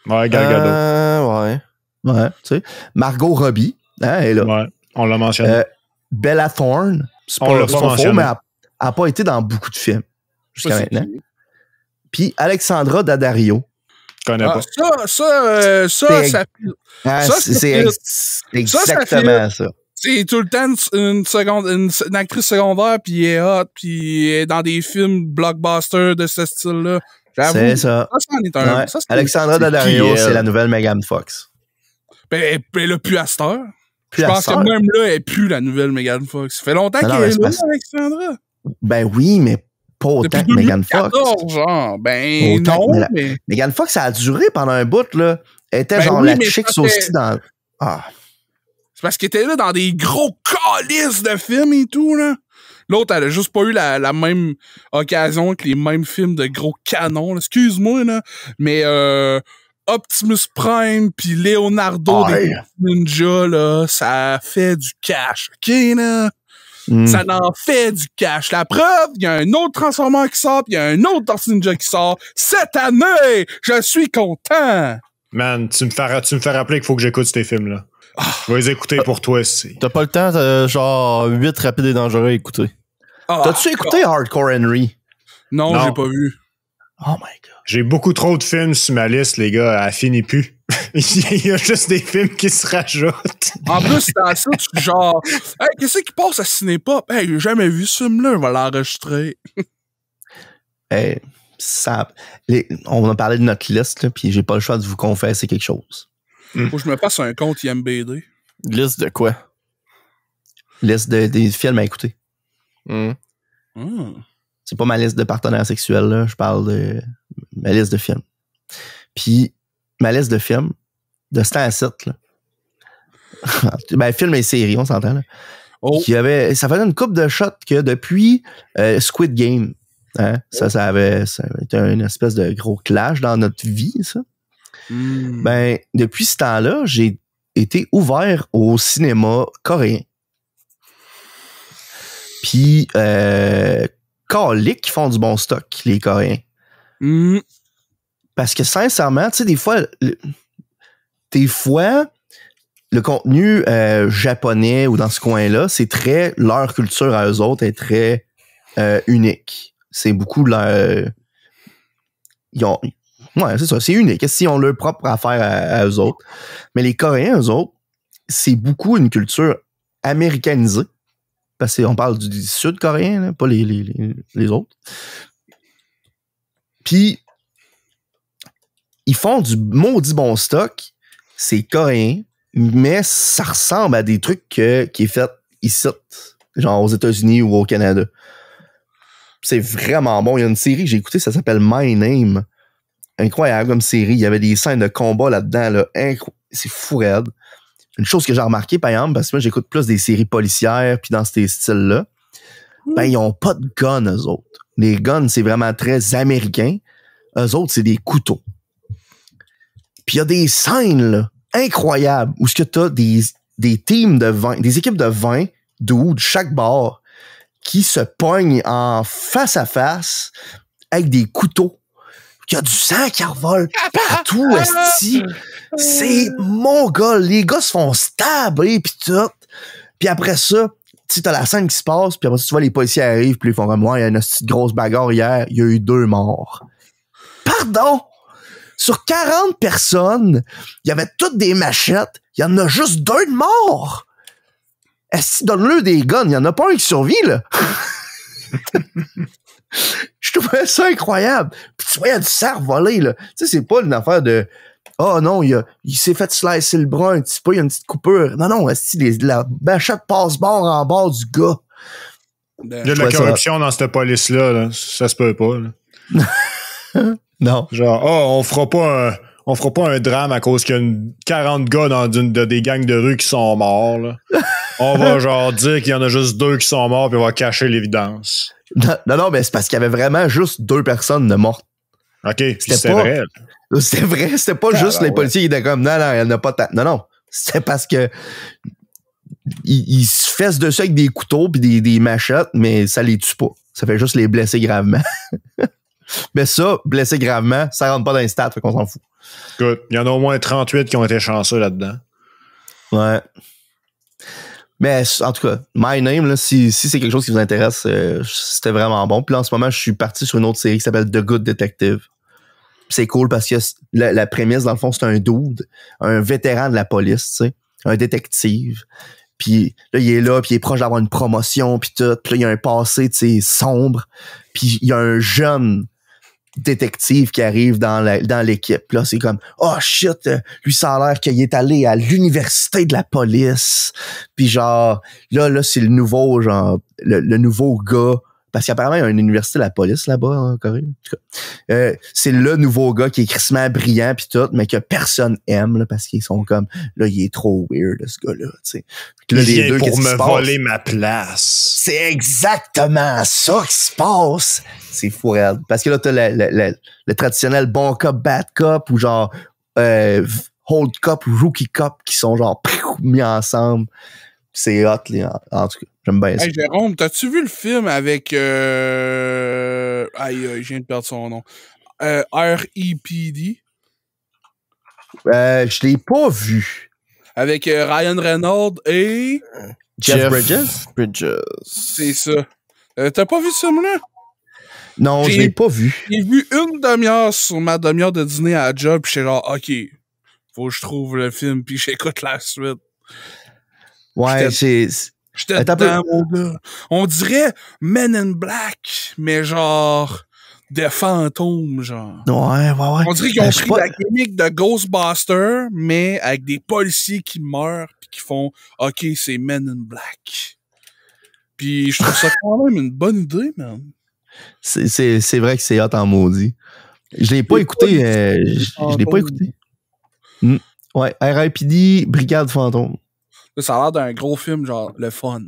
Ouais, Gal Gadot. Ouais, tu sais. Margot Robbie, hein, elle est là. Ouais, on l'a mentionné. Bella Thorne. C'est pas faux, mais elle a pas été dans beaucoup de films jusqu'à maintenant. Puis Alexandra Daddario. Je connais pas. Ça c'est exactement ça. C'est tout le temps une actrice secondaire, puis elle est hot, puis elle est dans des films blockbusters de ce style-là. J'avoue, c'est ça. Alexandra Daddario, c'est la nouvelle Megan Fox. Ben, elle a plus à cette heure. Je pense que même là, elle pue la nouvelle Megan Fox. Ça fait longtemps qu'elle est là, Alexandra. Ben oui, mais pas autant que Megan Fox. Genre. Ben autant non, mais... Megan Fox, ça a duré pendant un bout, là. Elle était genre la chick aussi dans... Ah. C'est parce qu'elle était là dans des gros calices de films et tout, là. L'autre, elle a juste pas eu la même occasion que les mêmes films de gros canons. Là. Excuse-moi, là. Mais Optimus Prime puis Leonardo des Ninja, là, ça fait du cash. OK, là? Ça en fait du cash. La preuve, il y a un autre Transformer qui sort, puis il y a un autre Tortue Ninja qui sort. Cette année, je suis content. Man, tu me fais rappeler qu'il faut que j'écoute ces films-là. Je vais les écouter pour toi. T'as pas le temps, genre 8 rapides et dangereux à écouter. T'as-tu écouté Hardcore Henry? Non, j'ai pas vu. Oh my God. J'ai beaucoup trop de films sur ma liste, les gars. Elle finit plus. Il y a juste des films qui se rajoutent. En plus, c'est à ça, tu genre, hey, qu'est-ce qui passe à Cinépop? Hey, j'ai jamais vu ce film-là, on va l'enregistrer. Hey, on a parlé de notre liste, puis j'ai pas le choix de vous confesser quelque chose. Faut que je me passe un compte IMBD. Liste de quoi? Liste des films à écouter. C'est pas ma liste de partenaires sexuels, là. Je parle de ma liste de films. Puis, ma liste de films, de ce temps à 7, là. Ben, films et séries, on s'entend, là. Ça faisait une couple de shots que depuis Squid Game, hein, ça avait été une espèce de gros clash dans notre vie, ça. Ben, depuis ce temps-là, j'ai été ouvert au cinéma coréen. Puis, caliques qui font du bon stock, les Coréens. Parce que sincèrement, tu sais, des fois, le contenu japonais ou dans ce coin-là, c'est très, leur culture à eux autres est très unique. C'est beaucoup leur... ouais, c'est ça, c'est unique. Ils ont leur propre affaire à eux autres. Mais les Coréens, eux autres, c'est beaucoup une culture américanisée. Parce qu'on parle du sud-coréen, là, pas les autres. Puis, ils font du maudit bon stock. C'est coréen, mais ça ressemble à des trucs qui est fait ici, genre aux États-Unis ou au Canada. C'est vraiment bon. Il y a une série que j'ai écoutée, ça s'appelle My Name. Incroyable comme série. Il y avait des scènes de combat là-dedans. Là. C'est fou raide. Une chose que j'ai remarqué, par exemple, parce que moi, j'écoute plus des séries policières puis dans ces styles-là, ben, ils ont pas de guns, eux autres. Les guns, c'est vraiment très américain. Eux autres, c'est des couteaux. Puis il y a des scènes, là, incroyables, où ce que t'as des teams de 20, des équipes de 20 de chaque bar qui se pognent en face à face avec des couteaux. Il y a du sang qui revole partout, esti. C'est mon gars. Les gars se font stabber pis tout. Puis après ça, tu sais, t'as la scène qui se passe, puis après ça, tu vois les policiers arrivent, puis ils font comme moi, il y a une petite grosse bagarre hier, il y a eu 2 morts. Pardon? Sur 40 personnes, il y avait toutes des machettes, il y en a juste 2 de morts. Esti, donne-le des guns, il y en a pas un qui survit, là. Je trouvais ça incroyable. Puis tu vois, il y a du sang volé, là. Tu sais, c'est pas une affaire de oh non, il s'est fait slicer le bras un petit peu, il y a une petite coupure. Non, la machette passe bord en bord du gars. Il y a de la corruption dans cette police-là. Là. Ça se peut pas. Là. Non. Genre, on fera pas on fera pas un drame à cause qu'il y a 40 gars dans des gangs de rue qui sont morts, là. On va genre dire qu'il y en a juste 2 qui sont morts puis on va cacher l'évidence. Non, mais c'est parce qu'il y avait vraiment juste 2 personnes de mortes. OK, puis c'était pas, vrai. C'était vrai, c'était pas juste les policiers qui étaient comme non, il n'y en a pas tant. Non. C'était parce que ils se fessent dessus avec des couteaux puis des machettes, mais ça les tue pas. Ça fait juste les blesser gravement. Mais ça, blesser gravement, ça rentre pas dans les stats, fait qu'on s'en fout. Écoute, il y en a au moins 38 qui ont été chanceux là-dedans. Ouais. Mais en tout cas, My Name, là, si c'est quelque chose qui vous intéresse, c'était vraiment bon. Puis là, en ce moment, je suis parti sur une autre série qui s'appelle The Good Detective. Puis c'est cool parce que la prémisse, dans le fond, c'est un dude, un vétéran de la police, tu sais, un détective. Puis là, il est là, puis il est proche d'avoir une promotion, puis tout. Puis là, il y a un passé, tu sais, sombre. Puis il y a un jeune détective qui arrive dans l'équipe. Là, c'est comme, oh shit, lui, ça a l'air qu'il est allé à l'université de la police. Puis genre, là, c'est le nouveau, genre, le nouveau gars. Parce qu'apparemment, il y a une université de la police là-bas, en Corée. En tout cas, c'est le nouveau gars qui est crissement brillant pis tout, mais que personne aime, là, parce qu'ils sont comme, là, il est trop weird, ce gars-là, tu sais. Il vient pour me voler ma place. C'est exactement ça qui se passe. C'est fou, raide. Parce que là, t'as le traditionnel bon cop, bad cop, ou genre, hold cop, rookie cop, qui sont genre, mis ensemble. C'est hot, là, en tout cas. J'aime bien ça. Hey, Jérôme, t'as-tu vu le film avec... Aïe, je viens de perdre son nom. R.E.P.D. Je l'ai pas vu. Avec Ryan Reynolds et... Jeff Bridges? C'est ça. T'as pas vu ce film-là? Non, je l'ai pas vu. J'ai vu une demi-heure sur ma demi-heure de dîner à la job, pis j'étais genre, OK, faut que je trouve le film, puis j'écoute la suite. Ouais, J'étais dedans, mon gars. On dirait Men in Black, mais genre des fantômes, genre. Ouais. On dirait qu'ils ont pris la gimmick de Ghostbusters, mais avec des policiers qui meurent pis qui font OK, c'est Men in Black. Puis je trouve ça quand même une bonne idée, man. C'est vrai que c'est hot en maudit. Je l'ai pas écouté. Je l'ai pas écouté. Ouais, R.I.P.D. Brigade Fantôme. Ça a l'air d'un gros film, genre, le fun.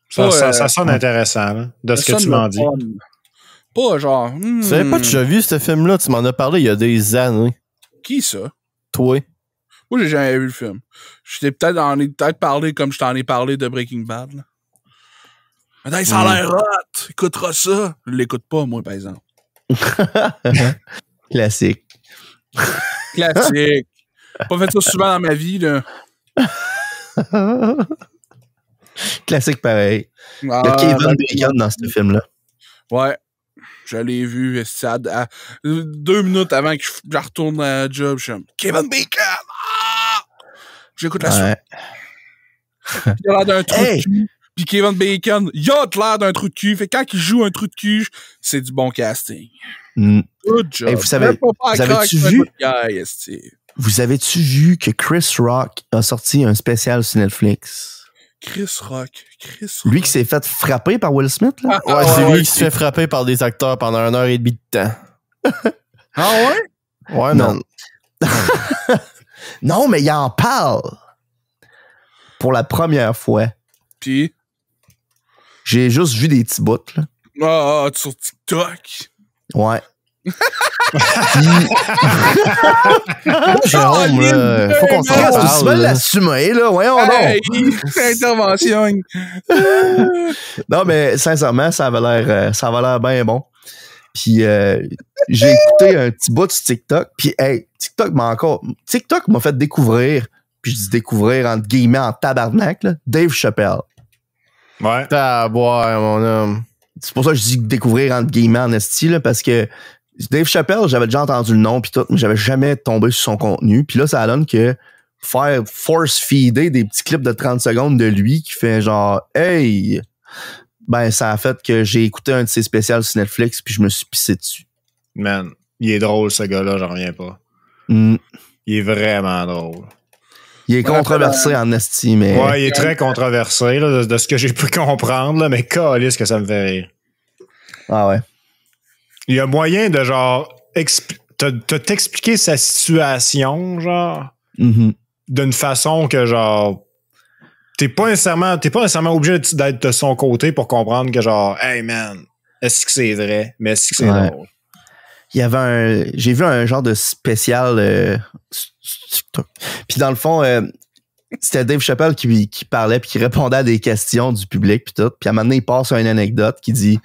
Ça sonne intéressant, là, de ce que tu m'en dis. Pas genre... Tu savais pas que tu as vu ce film-là? Tu m'en as parlé il y a des années. Qui ça? Toi. Moi, j'ai jamais vu le film. Je t'ai peut-être parlé comme je t'en ai parlé de Breaking Bad. Là. Mais ça a l'air hot! Écoutera ça. Je l'écoute pas, moi, par exemple. Classique. Classique. Pas fait ça souvent dans ma vie, là. Classique pareil. Il y a Kevin Bacon dans ce film-là. Ouais. Je l'ai vu à 2 minutes avant que je retourne à la job. Je suis comme Kevin Bacon! Ah! J'écoute la suite. Il a l'air d'un trou de cul. Puis Kevin Bacon, il a l'air d'un trou de cul. Fait que quand il joue un trou de cul, c'est du bon casting. Good job. Hey, vous avez-tu vu que Chris Rock a sorti un spécial sur Netflix? Chris Rock. Lui qui s'est fait frapper par Will Smith, là? Ouais, c'est lui qui se fait frapper par des acteurs pendant 1h30 de temps. Ah ouais? Ouais, non. Non, mais il en parle. Pour la première fois. Puis? J'ai juste vu des petits bouts, là. Ah, sur TikTok? Ouais. Jérôme, faut qu'on s'en parle. Tu vas l'assumer, là. Voyons donc. Intervention. Non, mais sincèrement, ça avait l'air bien bon. Puis j'ai écouté un petit bout sur TikTok. Puis hey, TikTok m'a fait découvrir, puis je dis découvrir entre guillemets en tabarnak, là, Dave Chappelle. Ouais. Taboire, mon homme. C'est pour ça que je dis découvrir entre guillemets en esti, là, parce que Dave Chappelle, j'avais déjà entendu le nom puis tout, mais j'avais jamais tombé sur son contenu. Puis là, ça donne que faire force-feeder des petits clips de 30 secondes de lui qui fait genre « Hey! » Ben, ça a fait que j'ai écouté un de ses spécials sur Netflix puis je me suis pissé dessus. Man, il est drôle, ce gars-là, j'en reviens pas. Il est vraiment drôle. Il est controversé en esti, mais... Ouais, il est très controversé, là, de ce que j'ai pu comprendre, là, mais calisse que ça me fait rire. Ah ouais. Il y a moyen de genre t'expliqué sa situation, genre, d'une façon que, genre, t'es pas nécessairement obligé d'être de son côté pour comprendre que, genre, hey man, est-ce que c'est vrai? Mais est-ce que c'est drôle? Il y avait j'ai vu un genre de spécial TikTok. Puis dans le fond, c'était Dave Chappelle qui parlait puis qui répondait à des questions du public puis tout. Puis à un moment donné, il passe sur une anecdote qui dit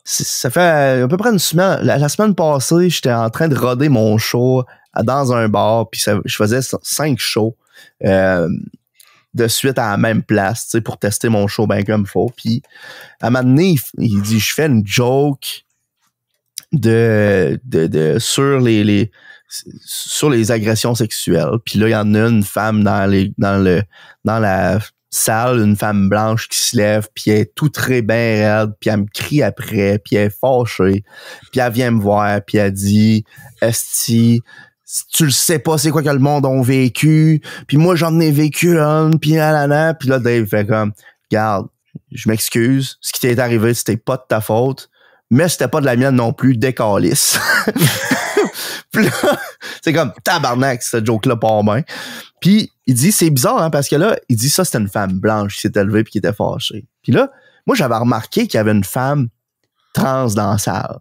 ça fait à peu près une semaine. La semaine passée, j'étais en train de roder mon show dans un bar puis je faisais 5 shows de suite à la même place, tu sais, pour tester mon show bien comme il faut. Puis à un moment donné, il dit je fais une joke sur les agressions sexuelles. Puis là, il y en a une femme dans la salle, une femme blanche qui se lève, puis elle est tout très bien raide, puis elle me crie après, puis elle est fâchée, puis elle vient me voir, puis elle dit « Esti, tu le sais pas c'est quoi que le monde a vécu, puis moi j'en ai vécu un, puis là, puis là Dave fait comme « Regarde, je m'excuse, ce qui t'est arrivé, c'était pas de ta faute, mais c'était pas de la mienne non plus, décalisse. » Puis là, c'est comme tabarnak, cette joke-là pas bien. Puis il dit, c'est bizarre, hein, parce que là, il dit ça, c'était une femme blanche qui s'était levée puis qui était fâchée. Puis là, moi, j'avais remarqué qu'il y avait une femme trans dans la salle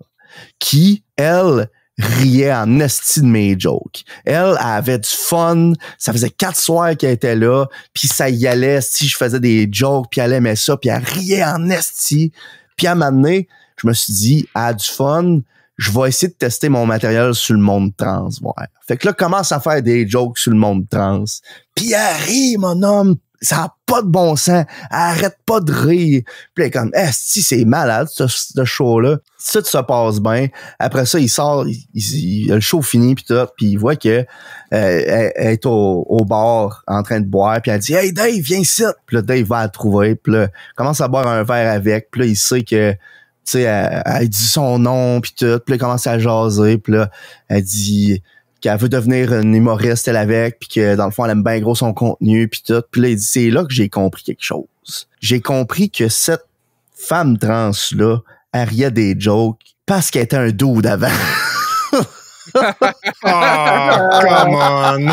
qui, elle, riait en esti de mes jokes. Elle avait du fun. Ça faisait 4 soirs qu'elle était là, puis ça y allait. Si je faisais des jokes, puis elle aimait ça, puis elle riait en esti. Puis à un moment donné, je me suis dit, elle a du fun, je vais essayer de tester mon matériel sur le monde trans. Ouais. Fait que là, commence à faire des jokes sur le monde trans. Puis elle rit, mon homme. Ça n'a pas de bon sens. Elle arrête pas de rire. Puis elle est comme, si c'est malade, ce show-là. Ça se passe bien. Après ça, il sort, le show fini, puis tout. Puis il voit que elle est au bar en train de boire. Puis elle dit, hey Dave, viens ici. Puis là, Dave va la trouver. Puis là, commence à boire un verre avec. Puis là, il sait que tu sais, elle dit son nom, puis tout, puis là, elle commence à jaser, puis là, elle dit qu'elle veut devenir une humoriste, elle, avec, puis que, dans le fond, elle aime bien gros son contenu, puis tout. Puis là, il dit, c'est là que j'ai compris quelque chose. J'ai compris que cette femme trans-là, elle riait des jokes parce qu'elle était un dude avant. Oh, come on!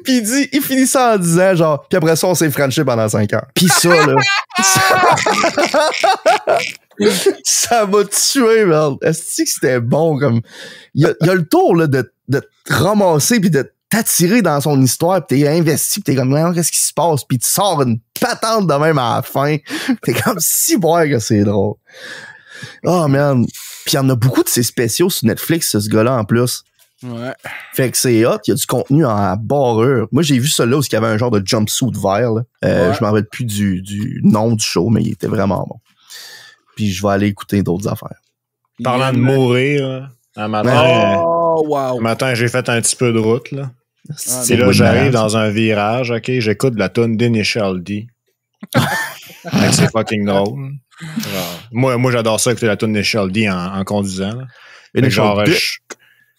Puis il finit ça en disant genre, puis après ça on s'est frenché pendant 5 heures. Puis ça là, ça m'a tué, man. Est-ce que c'était bon comme il y a le tour là de te ramasser puis de t'attirer dans son histoire, pis t'es investi, pis t'es comme qu'est-ce qui se passe, puis tu sors une patente de même à la fin. T'es comme si boire que c'est drôle. Oh man. Puis il y en a beaucoup de ces spéciaux sur Netflix, ce gars-là en plus. Ouais. Fait que c'est hot, il y a du contenu en barreur. Moi, j'ai vu celui-là où il y avait un genre de jumpsuit vert. Là. Ouais. Je m'en rappelle plus du nom du show, mais il était vraiment bon. Puis je vais aller écouter d'autres affaires. Parlant de mourir, un matin, wow. un matin, j'ai fait un petit peu de route. Là. C'est Et là, beau de j'arrive malade. dans un virage, OK, j'écoute la tune d'Initial D. C'est fucking drôle. Genre, moi, j'adore ça, écouter la tune d'Initial D en conduisant. Là. Fait que genre,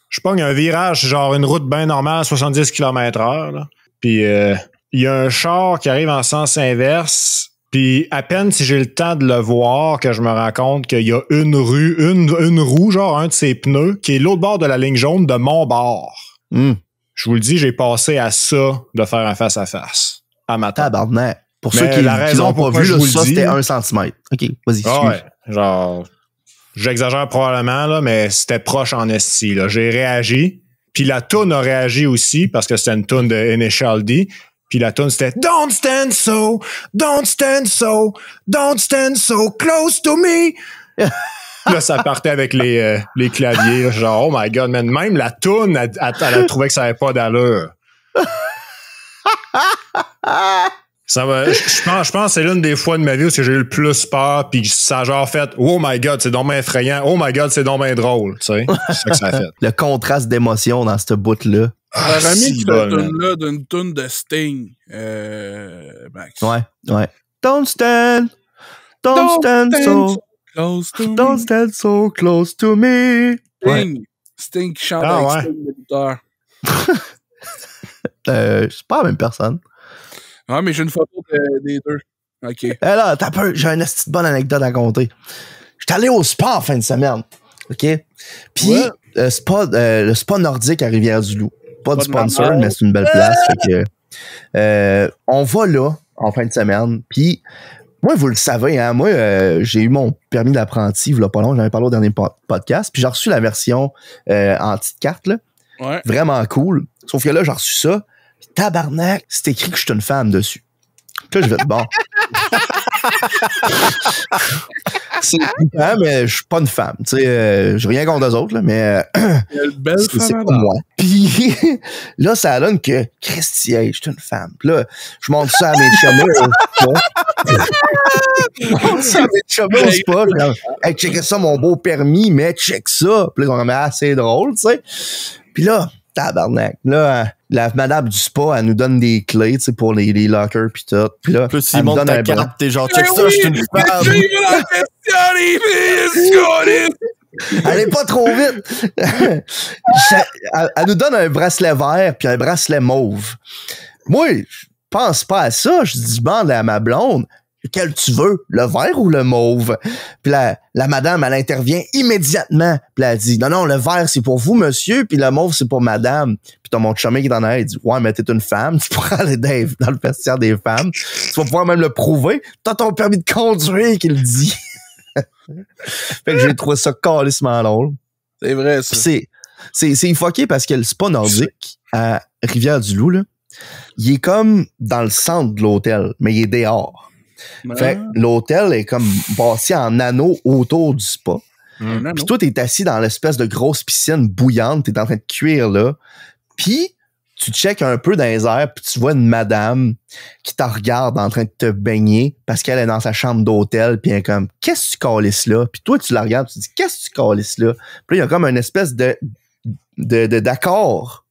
je pogne un virage, genre une route bien normale, 70 km/h. Puis il y a un char qui arrive en sens inverse. Puis à peine si j'ai le temps de le voir que je me rends compte qu'il y a une roue, genre un de ses pneus, qui est l'autre bord de la ligne jaune de mon bord. Je vous le dis, j'ai passé à ça de faire un face-à-face à ma table. Tabarnak. Pour Mais ceux qui la raison l'ont pas pourquoi vu, je là, vous le ça dis, c'était 1 cm. OK, vas-y. Ah ouais, genre, j'exagère probablement, là, mais c'était proche en esti. Là. J'ai réagi. Puis la toune a réagi aussi, parce que c'était une toune de Initial D. Puis la toune, c'était Don't stand so, don't stand so, don't stand so close to me. Là, ça partait avec les claviers. Là, genre, oh my God, man. Même la toune, elle a trouvé que ça n'avait pas d'allure. Je pense que c'est l'une des fois de ma vie où j'ai eu le plus peur, puis ça a genre fait oh my God, c'est donc bien effrayant, oh my God, c'est donc bien drôle, tu sais. C'est ça que ça a fait. Le contraste d'émotion dans cette bout-là. Un remix si de bon, tune-là d'une tune de Sting. Max. Ouais. Don't stand so close to don't me. stand so close to me. Ouais. Sting qui chante Ah, avec ouais. Sting le lutteur. C'est pas la même personne. Ah, mais j'ai une photo des deux. OK. Là, t'as peur, j'ai une petite bonne anecdote à compter. J'étais allé au spa en fin de semaine. OK? Puis, le spa nordique à Rivière-du-Loup. Pas du sponsor, mais c'est une belle place. Fait que, on va là, en fin de semaine. Puis, moi, vous le savez, hein, moi, j'ai eu mon permis d'apprenti, il y a pas long, j'en ai parlé au dernier podcast. Puis, j'ai reçu la version en petite carte, là. Ouais. Vraiment cool. Sauf que là, j'ai reçu ça. Tabarnak, c'est écrit que je suis une femme dessus. Là, je vais être bon. C'est hein, mais je suis pas une femme. Tu sais, j'ai rien contre eux autres, là, mais c'est pas moi. Puis là, ça donne que Christy, hey, je suis une femme. Puis là, je montre ça à mes chumeux. Je montre ça à mes chumeux au spa. Hey, check ça, mon beau permis, mais check ça. Puis là, ils ont dit, ah, c'est drôle, tu sais. Puis là, tabarnak. Là, la madame du spa, elle nous donne des clés, tu sais, pour les lockers pis tout. Puis là, plus il monte ta carte, t'es genre, check ça, je suis une femme. Elle est pas trop vite. Elle nous donne un bracelet vert puis un bracelet mauve. Moi, je pense pas à ça. Je dis, demande à ma blonde, lequel tu veux, le vert ou le mauve? Puis la madame, elle intervient immédiatement. Puis elle dit, non, le vert, c'est pour vous, monsieur, puis le mauve, c'est pour madame. Puis t'as mon chemin qui est en arrière, il dit, ouais, mais t'es une femme, tu pourras aller dans le vestiaire des femmes. Tu vas pouvoir même le prouver. T'as ton permis de conduire qui le dit. Fait que j'ai trouvé ça calissement drôle. C'est vrai, ça. C'est fucké parce que le spa nordique à Rivière-du-Loup, là, il est comme dans le centre de l'hôtel, mais il est dehors. Fait que l'hôtel est comme bâti en anneau autour du spa. Puis toi, t'es assis dans l'espèce de grosse piscine bouillante, t'es en train de cuire là. Puis tu checkes un peu dans les airs, puis tu vois une madame qui te regarde en train de te baigner parce qu'elle est dans sa chambre d'hôtel, puis elle est comme, qu'est-ce que tu calisses là? Puis toi, tu la regardes, tu te dis, qu'est-ce que tu calisses là? Puis là, il y a comme une espèce d'accord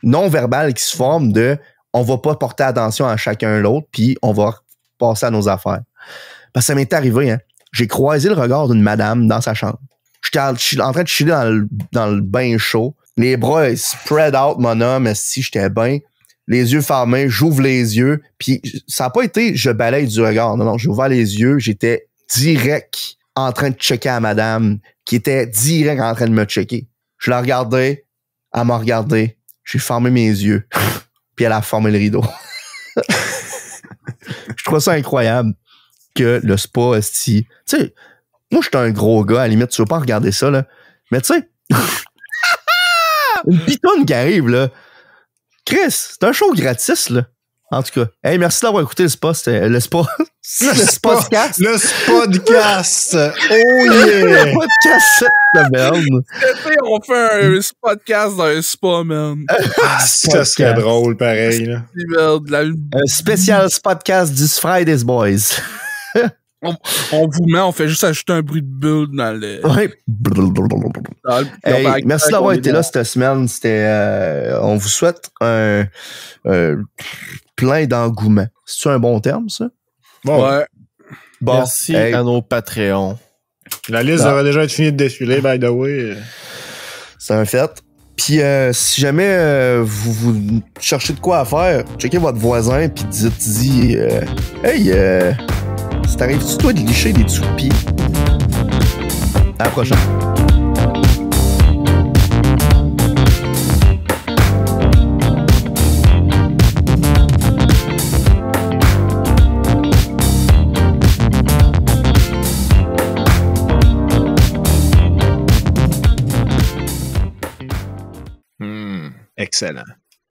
non verbal qui se forme de on va pas porter attention à chacun l'autre, puis on va passer à nos affaires. Parce que ça m'est arrivé, hein. J'ai croisé le regard d'une madame dans sa chambre. J'étais en train de chiller dans le bain chaud. Les bras spread out, mon homme, si j'étais bien. Les yeux fermés, j'ouvre les yeux. Puis ça n'a pas été je balaye du regard. Non, j'ai ouvert les yeux. J'étais direct en train de checker à madame qui était direct en train de me checker. Je la regardais, elle m'a regardé. J'ai fermé mes yeux. Puis elle a fermé le rideau. Je trouve ça incroyable que le spa, tu sais, moi, je suis un gros gars, à la limite, tu veux pas regarder ça, là. Mais tu sais, une pitonne qui arrive, là. Chris, c'est un show gratis, là. En tout cas, hey, merci d'avoir écouté le spa. C'était le spa. Le podcast. Le podcast. Oh yeah! Le podcast de merde. On fait un podcast dans un spa, man. Ça serait drôle, pareil, là. Un spécial podcast This Friday's Boys. On vous met, on fait juste ajouter un bruit de bulle dans le... Ouais. Hey, merci d'avoir été là cette semaine. C'était, on vous souhaite un plein d'engouement. C'est-tu un bon terme, ça? Bon. Ouais. Bon, merci à nos Patreons. La liste devrait déjà être finie de défiler, by the way. C'est un fait. Puis si jamais vous cherchez de quoi à faire, checkez votre voisin puis dites-y hey, ça t'arrive-tu toi de licher des dessous de pied? À la prochaine. Excellent.